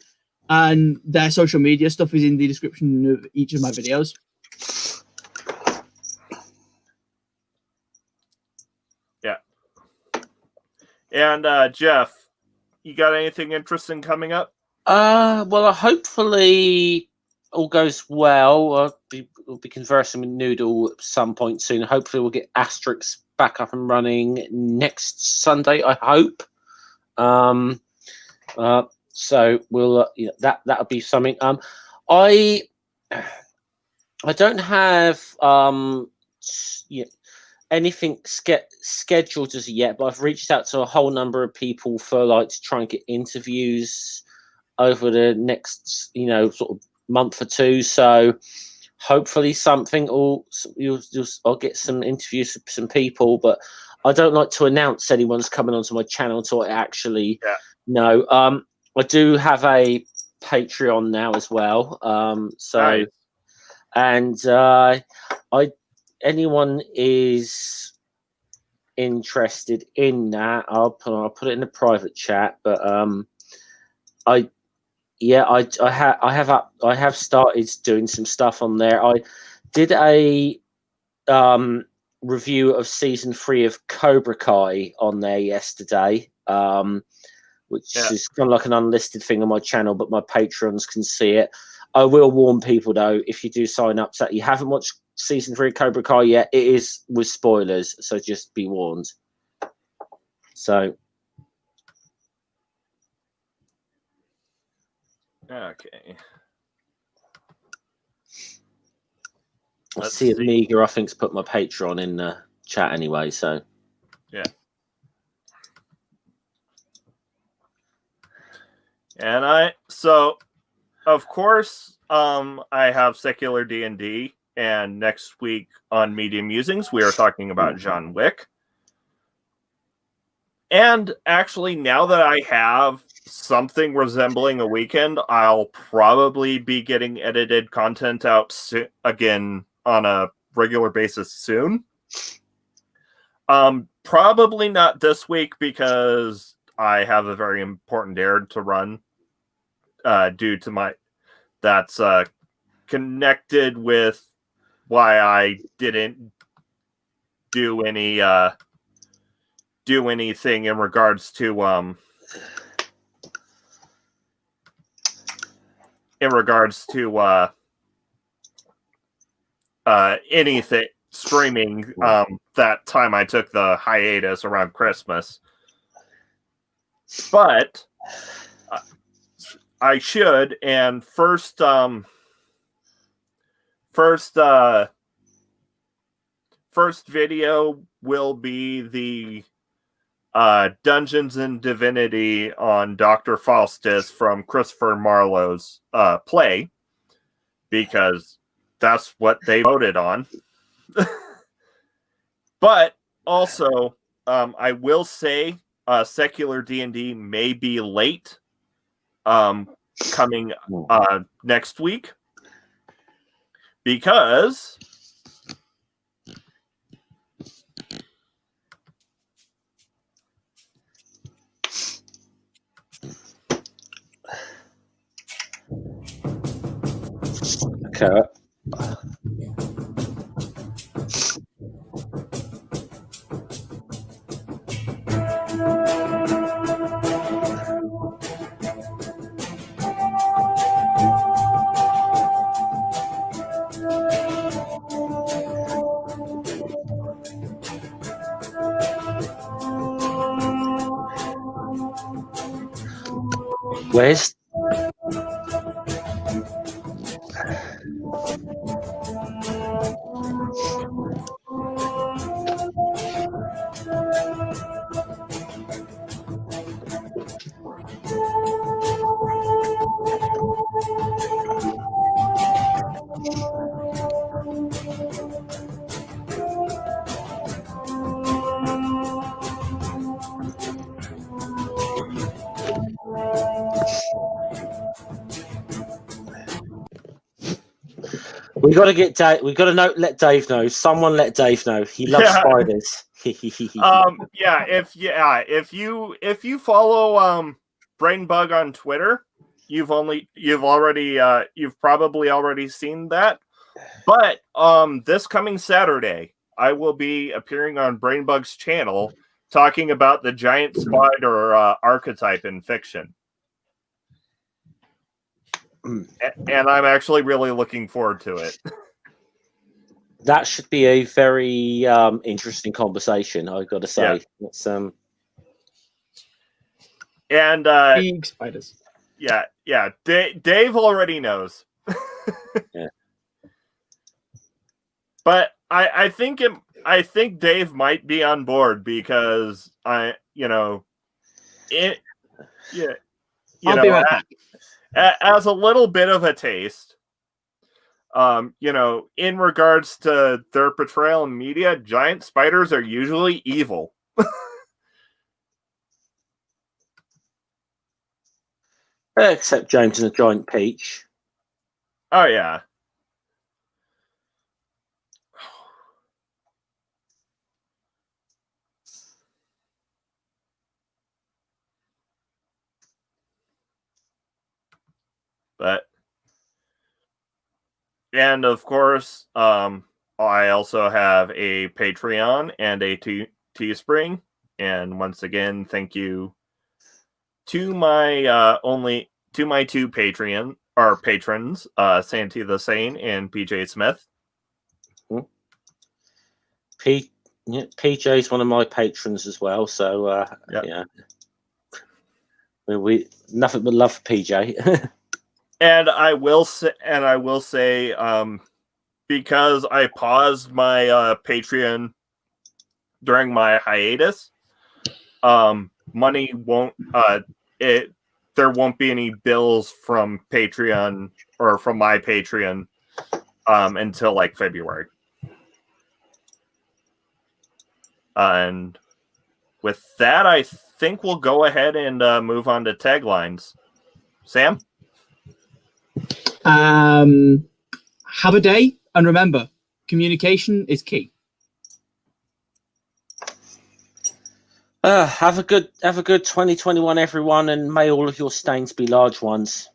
Speaker 4: and their social media stuff is in the description of each of my videos.
Speaker 1: Yeah. And Jeff, you got anything interesting coming up?
Speaker 2: Well, hopefully all goes well. We'll be conversing with Noodle at some point soon. Hopefully we'll get Asterix back up and running next Sunday, I hope. So we'll that'll be something. I don't have anything scheduled as yet, but I've reached out to a whole number of people for to try and get interviews over the next sort of month or two. So hopefully something I'll get some interviews with some people, but I don't like to announce anyone's coming onto my channel until I actually know. I do have a Patreon now as well.
Speaker 1: Nice.
Speaker 2: And anyone is interested in that, I'll put it in the private chat. But I have started doing some stuff on there. I did a review of season 3 of Cobra Kai on there yesterday, which is kind of like an unlisted thing on my channel, but my patrons can see it. I will warn people though, if you do sign up, so you haven't watched season 3 of Cobra Kai yet, it is with spoilers, so just be warned. So
Speaker 1: okay.
Speaker 2: I see Amiga, I think's put my Patreon in the chat anyway, so
Speaker 1: yeah. And of course, I have Secular D&D, and next week on Media Musings, we are talking about John Wick. And actually, now that I have something resembling a weekend, I'll probably be getting edited content out again on a regular basis soon. Probably not this week because I have a very important errand to run due to that's connected with why I didn't do anything in regards to anything streaming that time I took the hiatus around Christmas. But I should, and first video will be the Dungeons and Divinity on Dr. Faustus from Christopher Marlowe's play, because that's what they voted on. But also, I will say Secular D&D may be late coming next week, because
Speaker 2: okay. Where's We got to get Dave. We got to let Dave know. Someone let Dave know. He loves spiders.
Speaker 1: If you follow Brainbug on Twitter, you've probably already seen that. But this coming Saturday, I will be appearing on Brainbug's channel talking about the giant spider archetype in fiction. And I'm actually really looking forward to it.
Speaker 2: That should be a very interesting conversation, I've got to say.
Speaker 1: Yeah.
Speaker 2: It's,
Speaker 1: and
Speaker 4: big spiders.
Speaker 1: Yeah. Dave already knows.
Speaker 2: Yeah.
Speaker 1: But I think Dave might be on board because I'll be right back. As a little bit of a taste, in regards to their portrayal in media, giant spiders are usually evil.
Speaker 2: Except James and a giant peach.
Speaker 1: Oh, yeah. And of course, I also have a Patreon and a Teespring. And once again, thank you to my two patrons, Santi the Sane and PJ Smith.
Speaker 2: PJ is one of my patrons as well, so yeah, we nothing but love for PJ.
Speaker 1: And I will say, because I paused my Patreon during my hiatus, money won't there won't be any bills from Patreon or from my Patreon until like February. And with that, I think we'll go ahead and move on to taglines. Sam?
Speaker 4: Have a day, and remember, communication is key.
Speaker 2: Have a good 2021, everyone, and may all of your stains be large ones.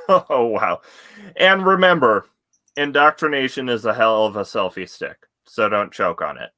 Speaker 1: Oh, wow. And remember, indoctrination is a hell of a selfie stick, so don't choke on it.